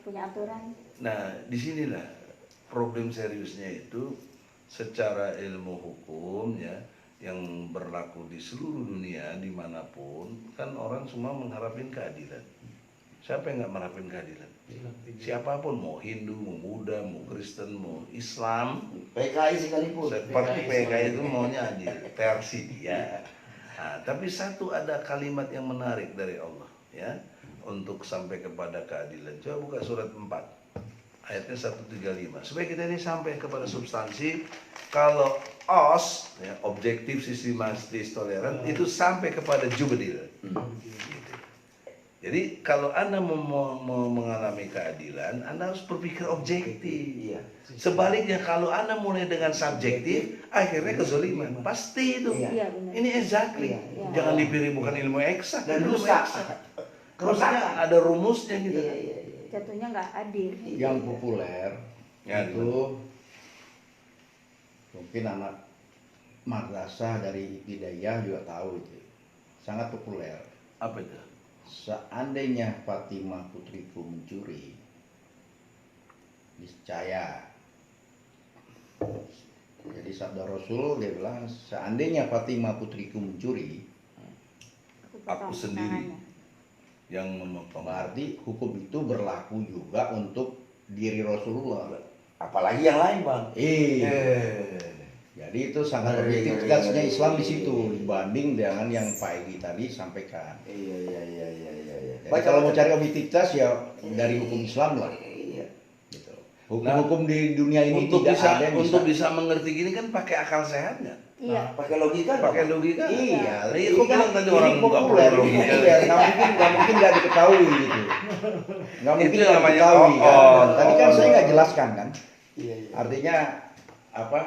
punya aturan. Nah, disinilah problem seriusnya itu secara ilmu hukum ya yang berlaku di seluruh dunia dimanapun kan orang semua mengharapin keadilan. Siapa yang nggak mengharapin keadilan? Siapapun, mau Hindu, mau Buddha, mau Kristen, mau Islam, PKI sekalipun. seperti PKI itu maunya adil, versi dia. Nah, tapi satu ada kalimat yang menarik dari Allah ya untuk sampai kepada keadilan. Coba buka surat 4 ayatnya 135 supaya kita ini sampai kepada substansi. Kalau OS ya, objektif, sistematis, toleran itu sampai kepada jubedil. Gitu. Jadi kalau Anda mau mengalami keadilan, Anda harus berpikir objektif. Iya. Sebaliknya kalau Anda mulai dengan subjektif, akhirnya kezoliman. Pasti itu. Iya benar. Ini exactly. Iya. Jangan dipilih bukan ilmu eksak Dan ilmu rusak. eksak. Kerusakan. Maksudnya ada rumusnya gitu. Iya, iya, iya. Jatuhnya nggak adil. Yang populer Ya, itu mungkin anak madrasah dari Hidayah juga tahu itu, sangat populer. Apa itu? Seandainya Fatimah putriku mencuri, niscaya. Jadi sabda Rasul dia bilang, seandainya Fatimah putriku mencuri, Aku potong sendiri. tangannya. Yang memotong. berarti hukum itu berlaku juga untuk diri Rasulullah. Apalagi yang lain, Bang. Iya. Jadi itu sangat objektif tegasnya Islam di situ dibanding dengan yang Pak Egi tadi sampaikan. Iya, iya, iya, iya, iya. Jadi kalau mau cari objektivitas ya dari hukum Islam lah. Iya. Gitu. Hukum-hukum di dunia ini Untuk tidak bisa ada yang untuk bisa mengerti gini kan pakai akal sehat nggak? Iya. Pakai logika, Pakai Bang. logika. Iya, Nah, ini kok kan bilang tadi ini orang nggak populer, perlu ini logika. populer. Nggak mungkin nggak diketahui gitu. Nggak mungkin Itu nggak namanya diketahui kan. on. Tadi kan saya nggak jelaskan kan. Iya, iya. Artinya apa?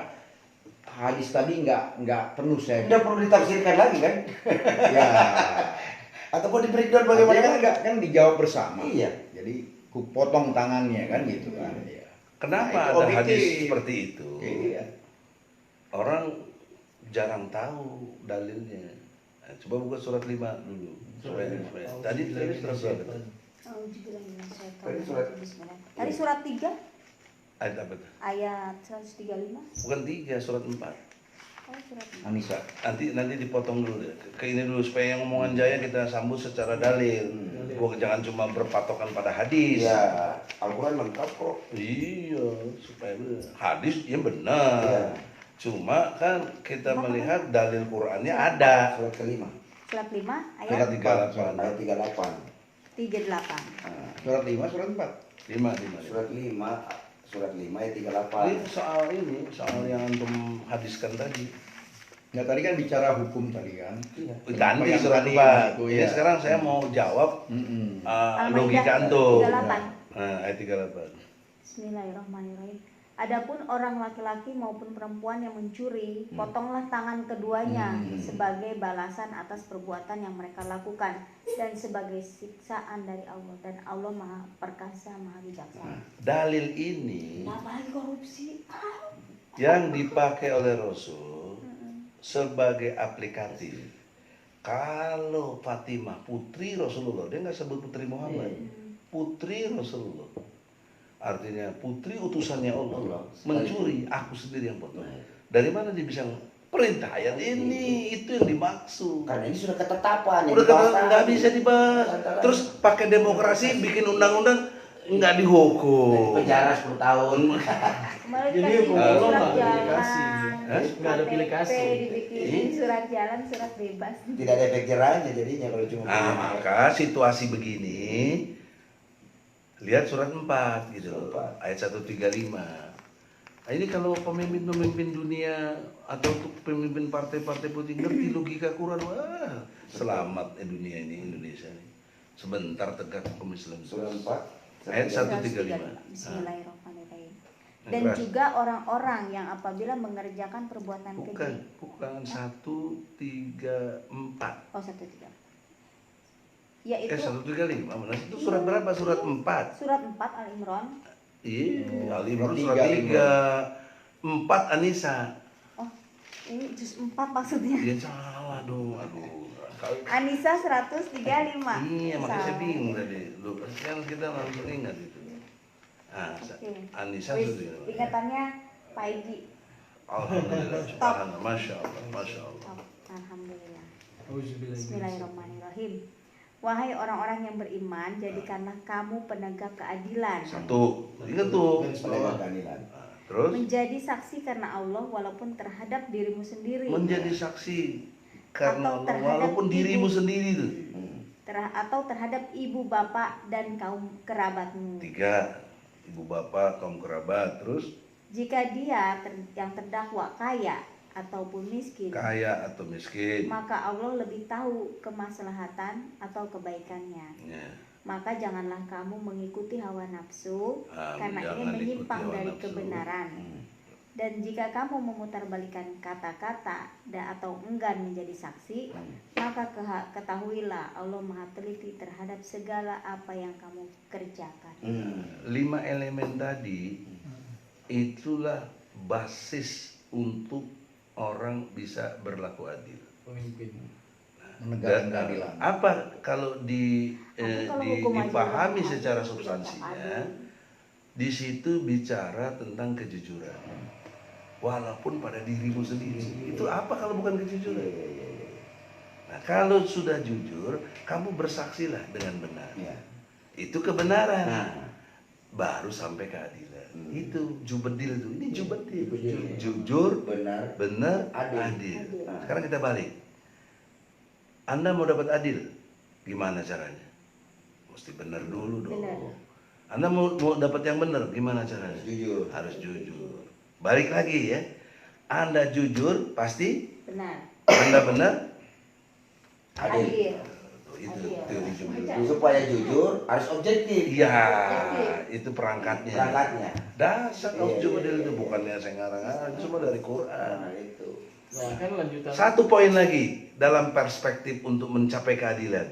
Hadis tadi nggak perlu saya. Tidak perlu ditafsirkan lagi kan? Ya. Ataupun di breakdown Bagaimana bagaimana? kan kan dijawab bersama. Iya. Jadi ku potong tangannya kan gitu kan. Iya. Kenapa Nah, itu ada objektif. hadis seperti itu? Iya. Orang jarang tahu dalilnya. Nah, coba buka surat 5 dulu. Supaya tadi surat berapa? Tadi surat- Tadi surat 3 Ayat apa tuh? ayat 135. Bukan 3, surat 4. Oh, surat 3. Anissa. Nanti dipotong dulu ya. Ke ini dulu supaya yang omongan Jaya kita sambut secara dalil. Bukan jangan cuma berpatokan pada hadis. Iya. Al-Quran lengkap kok. Iya, supaya benar. Hadis ya benar. Iya. Cuma kan kita melihat dalil Qurannya ada. Surat kelima. Surat 5 Surat ayat 38. Ayat 38. 38. Nah, Surat 5, surat 4. 5. Surat 5 ayat Ini 38. soal yang antum hadiskan tadi. Nah tadi kan bicara hukum tadi kan. Iya. Ganti Yang surat tadi 4. itu, Ini ya. sekarang saya mau jawab Mm-mm. logika Al-Maidah antum. 38. Nah, ayat 38. Bismillahirrahmanirrahim. Adapun orang laki-laki maupun perempuan yang mencuri, potonglah tangan keduanya sebagai balasan atas perbuatan yang mereka lakukan dan sebagai siksaan dari Allah, dan Allah Maha Perkasa, Maha Bijaksana. Dalil ini Apalagi korupsi. yang dipakai oleh Rasul sebagai aplikatif. Kalau Fatimah putri Rasulullah, dia nggak sebut putri Muhammad, putri Rasulullah. Artinya putri utusannya Allah mencuri, aku sendiri yang potong. Dari mana dia bisa perintah ayat ini? Itu yang dimaksud. Karena ini sudah ketetapan. Udah dibahas kata nggak tadi. bisa dibahas. Terus pakai demokrasi bikin undang-undang nggak dihukum. Penjara 10 tahun. Kemarin Jadi kasih hukum surat Allah nggak ada jalan, pilih kasih. Hah? Nggak ada pilih kasih. dibikinin surat jalan, surat bebas. Tidak ada efek jerahnya jadinya kalau cuma Nah, maka situasi begini, lihat surat 4 gitu, Surat 4. ayat 135. Nah, ini kalau pemimpin-pemimpin dunia atau pemimpin partai-partai politik ngerti logika Quran, wah, selamat dunia ini, Indonesia ini. Sebentar tegak hukum Islam. Surat 4 Ayat 135. Bismillahirrahmanirrahim. Nah, Dan keras. juga orang-orang yang apabila mengerjakan perbuatan Bukan, keji. bukan 134. Oh, 135. Yaitu 135. Mana? Itu surat berapa? Surat 4. surat 4 Al-Imran. Iya, Ali Imran Surat surat 3. 3. 4 Anisa. Oh, ini juz 4 maksudnya. Dia salah dong, aduh. Kau- Anisa 135. Iya, makanya saya Salah. bingung tadi. Lu kan kita langsung ingat itu. Ah, Oke. Anissa Wis, sudah. ingatannya Pak Egi. Alhamdulillah, subhanallah, masya Allah, masya Allah. Oh, alhamdulillah. Auzubillahi minasyaitonir Bismillahirrahmanirrahim. Wahai orang-orang yang beriman, jadikanlah kamu penegak keadilan, Satu, ingat tuh. penegak keadilan. Nah, terus menjadi saksi karena Allah walaupun terhadap dirimu sendiri, menjadi saksi karena Atau Allah terhadap walaupun dirimu ibu. sendiri tuh. atau terhadap ibu bapak dan kaum kerabatmu. 3, ibu bapak, kaum kerabat, terus Jika dia yang terdakwa kaya ataupun miskin, kaya atau miskin. maka Allah lebih tahu kemaslahatan atau kebaikannya. Ya. Maka janganlah kamu mengikuti hawa nafsu karena ingin Jangan ikuti menyimpang hawa dari nafsu. kebenaran. Dan jika kamu memutarbalikan kata-kata atau enggan menjadi saksi, maka ketahuilah Allah Maha Teliti terhadap segala apa yang kamu kerjakan. 5 elemen tadi itulah basis untuk orang bisa berlaku adil. pemimpin. menegakkan Dan keadilan. apa kalau Kalau hukum aja dipahami udah secara adil, substansinya, adil. di situ bicara tentang kejujuran. Walaupun pada dirimu sendiri. Itu apa kalau bukan kejujuran? Nah, kalau sudah jujur, kamu bersaksilah dengan benar. Ya. Itu kebenaran. Nah. Baru sampai keadilan. Itu jubedil itu. Ini jubedil. Jubedil. Jujur, Benar. benar, Adil. adil. Adil. Sekarang kita balik. Anda mau dapat adil, gimana caranya? Mesti benar dulu dong. Benar. Anda mau dapat yang benar, gimana caranya? Jujur. Harus jujur. Balik lagi ya. Anda jujur, pasti Benar. Anda benar. Adil. Itu Adil. teori jujur. Supaya jujur harus objektif. Iya, itu perangkatnya. Perangkatnya. Dasar Iya, jubedil iya, itu iya. bukannya saya ngarang-ngarang, itu semua dari Quran. Nah, itu. Nah, kan lanjutan. Satu poin lagi dalam perspektif untuk mencapai keadilan.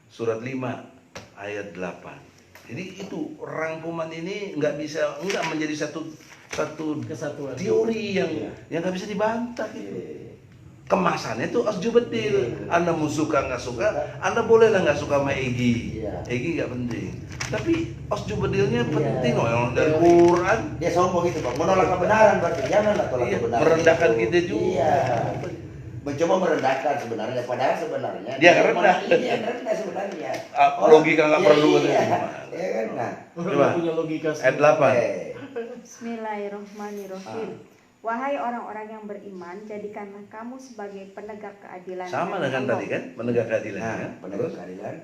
Surat 5 ayat 8. Jadi itu rangkuman ini nggak menjadi satu Kesatuan. teori yang nggak bisa dibantah gitu. Kemasannya itu asjubedil. Anda mau suka nggak suka, Anda bolehlah nggak suka sama Egi. Iya. Egi nggak penting. Tapi asjubedilnya Iya. penting loh yang dari Quran. Dia sombong itu, Pak. Menolak kebenaran berarti janganlah tolak Iya, kebenaran. merendahkan itu. kita juga. Iya. Mencoba merendahkan sebenarnya, padahal sebenarnya Dia rendah. Iya, rendah sebenarnya. Logika nggak Iya, perlu. Iya, iya kan? Nah. Orang Coba. punya logika Ayat sendiri. 8. Bismillahirrahmanirrahim. Wahai orang-orang yang beriman, jadikanlah kamu sebagai penegak keadilan. Sama dari dengan Allah. tadi kan, penegak keadilan Nah, kan? penegak Terus? keadilan.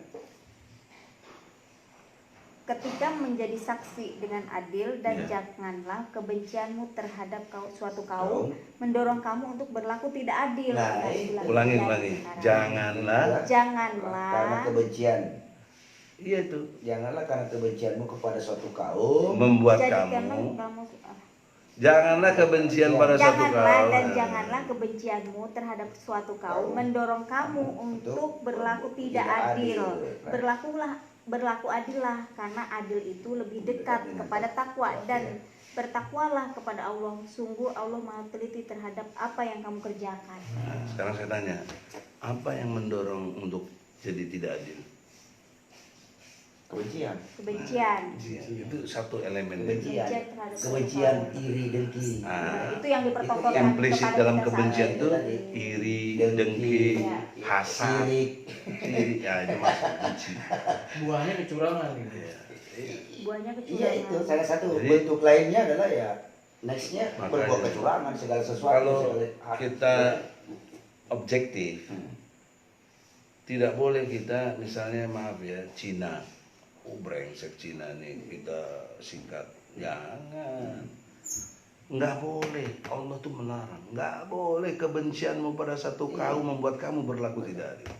Ketika menjadi saksi dengan adil dan Iya. janganlah kebencianmu terhadap suatu Kaum. kaum mendorong kamu untuk berlaku tidak adil. Nah, Kita Ulangi. sekarang. Janganlah. Karena Janganlah kebencian. Iya itu. Janganlah karena kebencianmu kepada suatu kaum. Membuat jadikanlah kamu. Janganlah kebencian pada satu janganlah kaum. dan janganlah kebencianmu terhadap suatu kaum mendorong kamu untuk berlaku tidak adil. Berlaku adillah karena adil itu lebih dekat kepada takwa dan bertakwalah kepada Allah. Sungguh Allah Maha Teliti terhadap apa yang kamu kerjakan. Nah, sekarang saya tanya, apa yang mendorong untuk jadi tidak adil? Kebencian. Kebencian. Itu satu elemen. Kebencian. terhadap Kebencian, suatu kaum. iri, dengki. Ah, Itu yang dipertontonkan implisit kepada dalam kita kebencian saat itu ini. iri, Dengki, dengki, ya. hasad, Sirik. iri, ya itu maksud benci. Buahnya kecurangan gitu. Ya. Buahnya Iya kecurangan. itu salah satu Jadi- bentuk lainnya adalah ya nextnya Makanya. berbuat kecurangan segala sesuatu. Kalau segala- kita objektif, Hmm. tidak boleh kita misalnya maaf ya Cina, brengsek Cina nih kita singkat, jangan, nggak boleh. Allah tuh melarang, nggak boleh kebencianmu pada satu kaum membuat kamu berlaku tidak adil.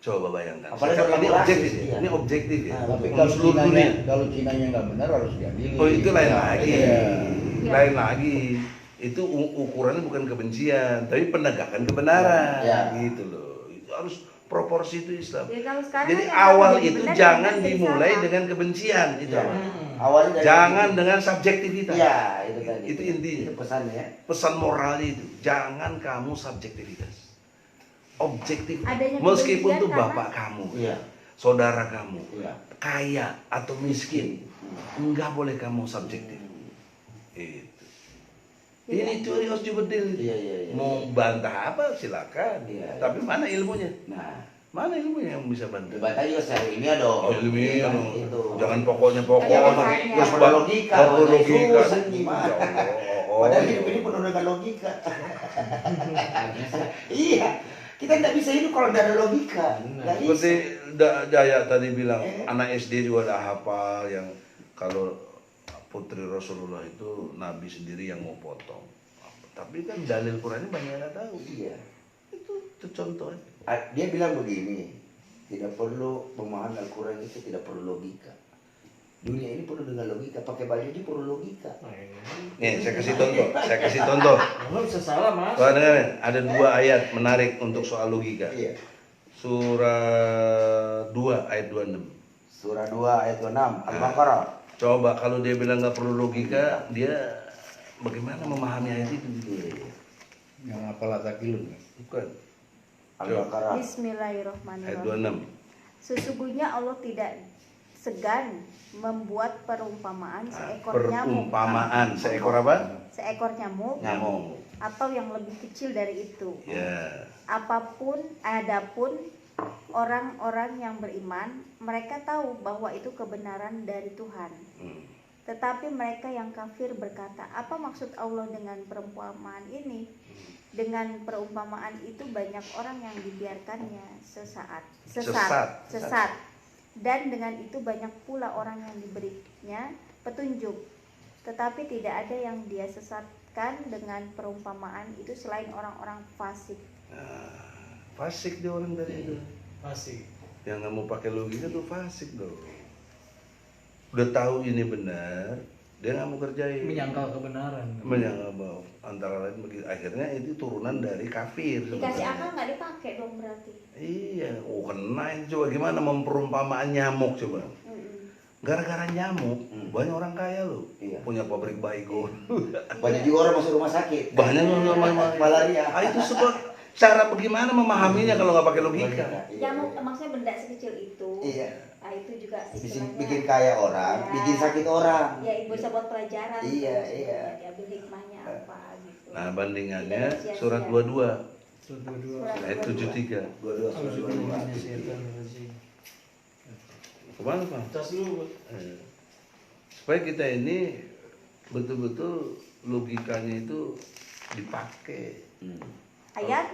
Coba bayangkan. Apalagi Sekarang ini berlaku objektif rasis, ya, iya. ini objektif ya. Nah, Tapi Untuk kalau seluruh dunia. Cinanya nggak benar harus diadili. Oh itu lain Ya, lagi, iya. lain lagi. Itu ukurannya bukan kebencian, tapi penegakan kebenaran, Ya. gitu loh. Itu harus proporsi itu Islam. Ya, kalau sekarang Jadi kan yang awal jadi itu benar, jangan yang benar jadi dimulai salah. dengan kebencian, itu. Iya. apa? Awalnya dari Jangan dengan subjektivitas. Iya, itu tadi. Itu intinya. Itu pesannya ya. Pesan moralnya itu, jangan kamu subjektivitas. Objektif. Adanya Meskipun kebencian tuh karena- bapak kamu, Iya. saudara kamu, Iya. kaya atau miskin, enggak boleh kamu subjektif. Itu. Ini teori Osjubedil. Iya, iya, iya. Mau bantah apa silakan. Iya, iya. Tapi mana ilmunya? Nah, Mana ilmunya yang bisa bantah? dibantah juga secara ilmiah dong. Oh, ilmiah Kan dong. Itu. Jangan pokoknya pokok. Ada Jangan dasarnya. pakai yang penuh logika. Penuh Makanya logika. susah gimana. Ya Allah. Padahal hidup ini penuh dengan logika. Iya. Kita tidak bisa hidup kalau tidak ada logika. Nggak bisa. Seperti Daya tadi bilang, Eh. anak SD juga ada hafal yang kalau putri Rasulullah itu Nabi sendiri yang mau potong. Tapi kan dalil Qurannya banyak yang nggak tahu. Iya. Itu contohnya. Dia bilang begini, tidak perlu pemahaman Al-Quran itu tidak perlu logika. Dunia ini penuh dengan logika, pakai baju ini perlu logika. Nih, saya kasih contoh. Nggak bisa salah mas. Soalnya dengar, ada 2 ayat menarik untuk soal logika. Iya. Surah 2 ayat 26. Surah 2 ayat 26 Al-Baqarah. Coba kalau dia bilang nggak perlu logika, dia bagaimana memahami ayat itu? Iya. Yang apalah takilun. Bukan. Al-Baqarah. Ayat Bismillahirrahmanirrahim. 26. Sesungguhnya Allah tidak segan membuat perumpamaan seekor nyamuk, Perumpamaan seekor apa? seekor nyamuk Nyamuk. atau yang lebih kecil dari itu. Ya. Adapun orang-orang yang beriman, mereka tahu bahwa itu kebenaran dari Tuhan. Hmm. Tetapi mereka yang kafir berkata, apa maksud Allah dengan perumpamaan ini? Dengan perumpamaan itu banyak orang yang dibiarkannya sesat. Dan dengan itu banyak pula orang yang diberinya petunjuk. Tetapi tidak ada yang dia sesatkan dengan perumpamaan itu selain orang-orang fasik. Nah, fasik dia orang dari itu. Masih. Yang nggak mau pakai logika tuh fasik dong. Udah tahu ini benar, dia nggak mau kerjain. Menyangkal kebenaran. Menyangkal bahwa antara lain begitu. Akhirnya itu turunan dari kafir. Dikasih sebenarnya. akal nggak dipakai dong berarti. Iya, kena itu coba gimana memperumpamaan nyamuk coba. Mm-mm. Gara-gara nyamuk, banyak orang kaya loh. Iya. Punya pabrik baygon. Banyak juga orang masuk rumah sakit. Banyak orang Malaria. itu sebuah cara bagaimana memahaminya kalau nggak pakai logika. Nyamuk maksudnya benda sekecil itu. Iya. Nah, itu juga Bikin, istilahnya. bikin kaya orang, Ya. bikin sakit orang. Ya, ibu bisa buat pelajaran. Iya, terus iya. Diambil hikmahnya apa gitu. Nah, bandingannya Tidak sia-sia. surat 22 Surat 22. ayat 73. Dua-dua, dua-dua. Kemana Pak? Tas dulu. Supaya kita ini betul-betul logikanya itu dipakai. Ayat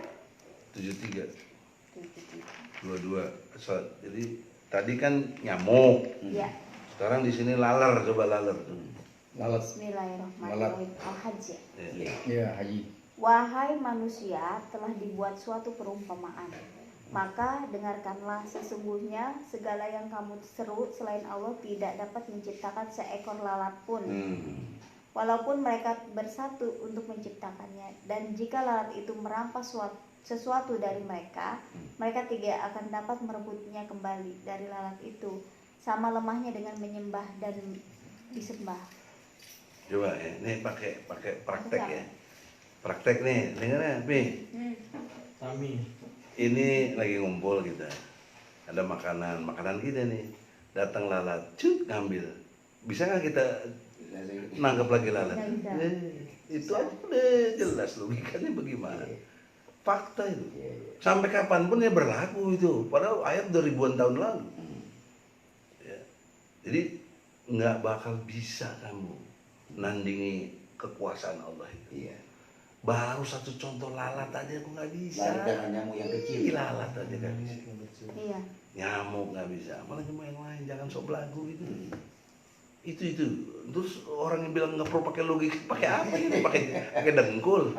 73 22. Jadi tadi kan nyamuk. ya. Sekarang di sini laler, coba laler. Lalat. Bismillahirrahmanirrahim. Al-Hajj. Ya. Iya, haji. Wahai manusia, telah dibuat suatu perumpamaan. Maka dengarkanlah, sesungguhnya segala yang kamu seru selain Allah tidak dapat menciptakan seekor lalat pun. Walaupun mereka bersatu untuk menciptakannya. Dan jika lalat itu merampas sesuatu dari mereka, mereka tidak akan dapat merebutnya kembali dari lalat itu. Sama lemahnya dengan menyembah dan disembah. Coba ya, ini pakai praktek ya. Praktek nih, dengar ya, Pi. Kami. Ini lagi ngumpul kita. Ada makanan kita nih. Datang lalat, cut ngambil. Bisa nggak kita nangkep lagi lalat? Nggak bisa. Itu udah jelas logikanya bagaimana. Fakta itu. Sampai kapanpun ya berlaku itu. Padahal ayat 2000-an tahun lalu. Ya. Jadi nggak bakal bisa kamu nandingi kekuasaan Allah itu. Iya. Baru satu contoh lalat aja aku nggak bisa. Lalat dengan nyamuk yang kecil. Lalat aja nggak bisa. Iya. Nyamuk nggak bisa. Malah cuma yang lain, jangan sok belagu gitu. Itu. Terus orang yang bilang nggak perlu pakai logika, pakai apa ini? Pakai dengkul.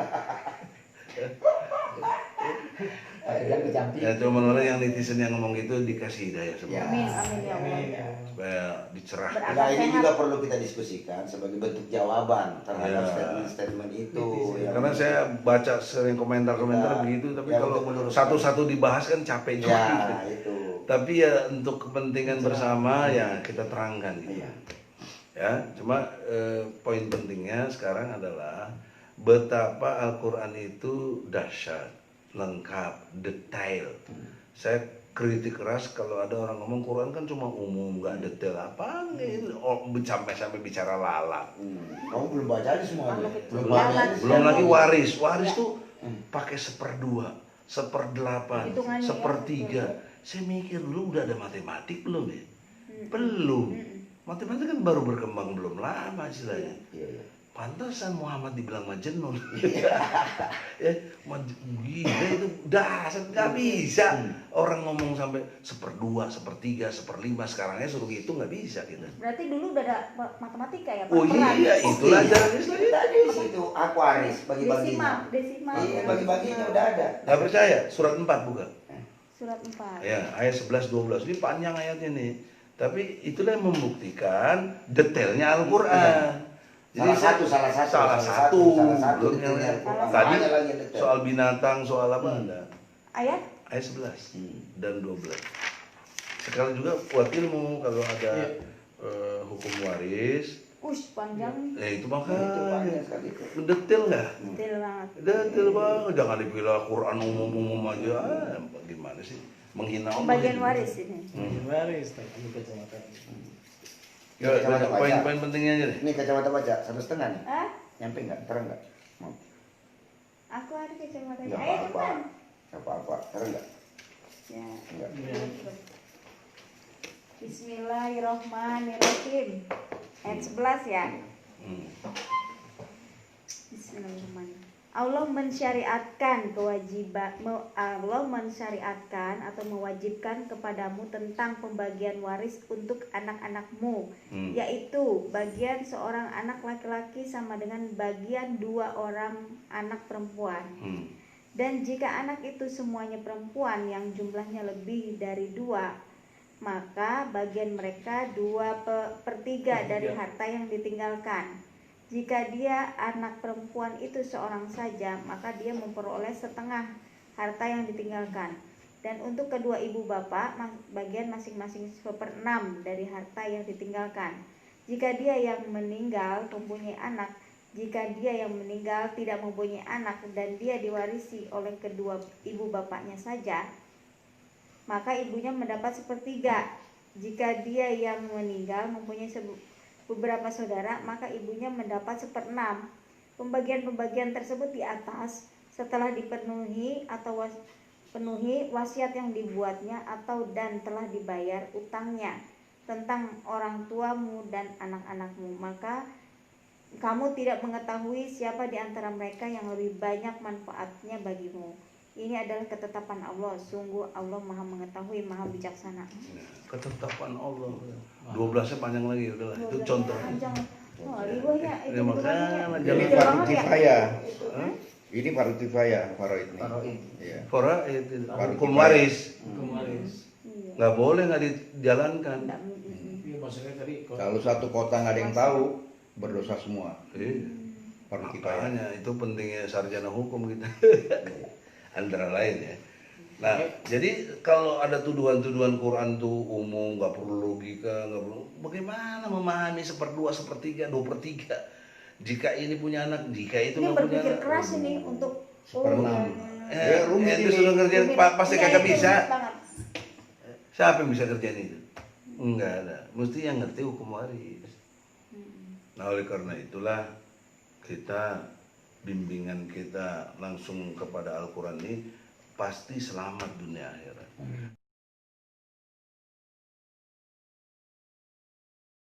Yang kecampi. Ya cuma orang yang netizen yang ngomong gitu dikasih hidayah semua. Ya. Amin, amin ya Allah. Supaya dicerahkan. Berakal Nah ini sehat. juga perlu kita diskusikan sebagai bentuk jawaban terhadap Ya. statement-statement itu. yang- Karena saya baca sering komentar-komentar Ya. begitu, tapi Ya, kalau untuk meluruskan. satu-satu dibahas kan capek juga. Ya itu. Tapi ya untuk kepentingan bersama ya kita terangkan gitu. Iya. Ya, cuma poin pentingnya sekarang adalah betapa Al-Quran itu dahsyat, lengkap, detail. Saya kritik keras kalau ada orang ngomong Quran kan cuma umum, nggak detail apa gitu. Sampai bicara lalat. Kamu belum baca aja semua. Kalau Belum kecil. baca. Lalat. Belum lagi waris. Waris Ya. tuh pakai 1/2, 1/8, Hitungannya ya, 1/3. betul. Saya mikir dulu udah ada matematik belum ya? Mm-mm. Belum. Mm-mm. Matematik kan baru berkembang belum lama istilahnya. Iya, iya. Pantasan Muhammad dibilang majnun. Ya, gila itu dasar nggak bisa. Orang ngomong sampai 1/2, 1/3, 1/5 sekarangnya suruh gitu nggak bisa kita. Berarti dulu udah ada matematika ya, Pak? Oh Peran. iya, itulah ajaran Islam. Tadi situ Aquarius bagi-baginya. Desimal. Iya, bagi-baginya udah ada. Nggak percaya? Surat 4 buka. Surat 4. Ya, ayat 11, 12 ini panjang ayatnya nih. Tapi itulah yang membuktikan detailnya Al-Quran. Salah satu Belum yang detailnya Al-Quran. tadi Ada lagi yang detail. soal binatang, soal apa ada. Ayat? Ayat 11 dan 12. Sekali juga buat ilmu kalau ada hukum waris. Panjang. Itu Itu makanya panjang sekali itu. detail nggak? Detail banget. Detail banget. Jangan dipilih Quran umum-umum aja. Gimana sih? Menghina Allah. Pembagian itu. waris ini. Waris, tapi kacamata. Ya, Kacamata baca. poin-poin pentingnya aja deh. Ini kacamata baca 1,5 nih. Hah? Nyampe nggak? Terang nggak? Mau? Aku ada kacamata. Nggak Ayo apa-apa. cepetan. Nggak apa-apa. Terang nggak? Ya. Nggak. Bismillahirrohmanirrohim. Ayat 11 ya. Hmm. Bismillahirrahmanirrahim. Allah mensyariatkan atau mewajibkan kepadamu tentang pembagian waris untuk anak-anakmu, yaitu bagian seorang anak laki-laki sama dengan bagian 2 orang anak perempuan. Dan jika anak itu semuanya perempuan yang jumlahnya lebih dari 2, maka bagian mereka 2/3 dari harta yang ditinggalkan. Jika dia anak perempuan itu seorang saja, maka dia memperoleh setengah harta yang ditinggalkan. Dan untuk kedua ibu bapak, bagian masing-masing 1/6 dari harta yang ditinggalkan. Jika dia yang meninggal mempunyai anak, jika dia yang meninggal tidak mempunyai anak dan dia diwarisi oleh kedua ibu bapaknya saja, maka ibunya mendapat 1/3. Jika dia yang meninggal mempunyai beberapa saudara, maka ibunya mendapat 1/6. Pembagian-pembagian tersebut di atas setelah dipenuhi atau penuhi wasiat yang dibuatnya dan telah dibayar utangnya tentang orang tuamu dan anak-anakmu, maka kamu tidak mengetahui siapa di antara mereka yang lebih banyak manfaatnya bagimu. Ini adalah ketetapan Allah. Sungguh Allah Maha mengetahui, Maha bijaksana. Ketetapan Allah. 12-nya panjang lagi udahlah. Itu contoh. Oh, ribunya Ya, itu makanya bukannya- Jadi Itu fardu banget ya? kifayah. Ini fardu kifayah, faraid ini. Faraid. Iya. Fora itu Baru hukum dibayar. waris. Hukum waris. Iya. Nggak boleh nggak dijalankan. Nggak, Iya, maksudnya tadi kalau Kalau satu kota nggak ada yang tahu, berdosa semua. Iya. Fardu kifayah. Makanya itu pentingnya sarjana hukum kita. Antara lain ya. Nah, jadi kalau ada tuduhan-tuduhan Quran tuh umum, nggak perlu logika, nggak perlu. Bagaimana memahami 1/2, 1/3, 2/3? Jika ini punya anak, jika itu Ini nggak punya berpikir anak. keras ini untuk 1/6. Ya, rumit itu ini. sudah ngerjain pasti Iya, kagak itu bisa. rumit banget. Siapa yang bisa kerjain itu? Enggak ada. Mesti yang ngerti hukum waris. Nah, oleh karena itulah bimbingan kita langsung kepada Al-Quran ini pasti selamat dunia akhirat.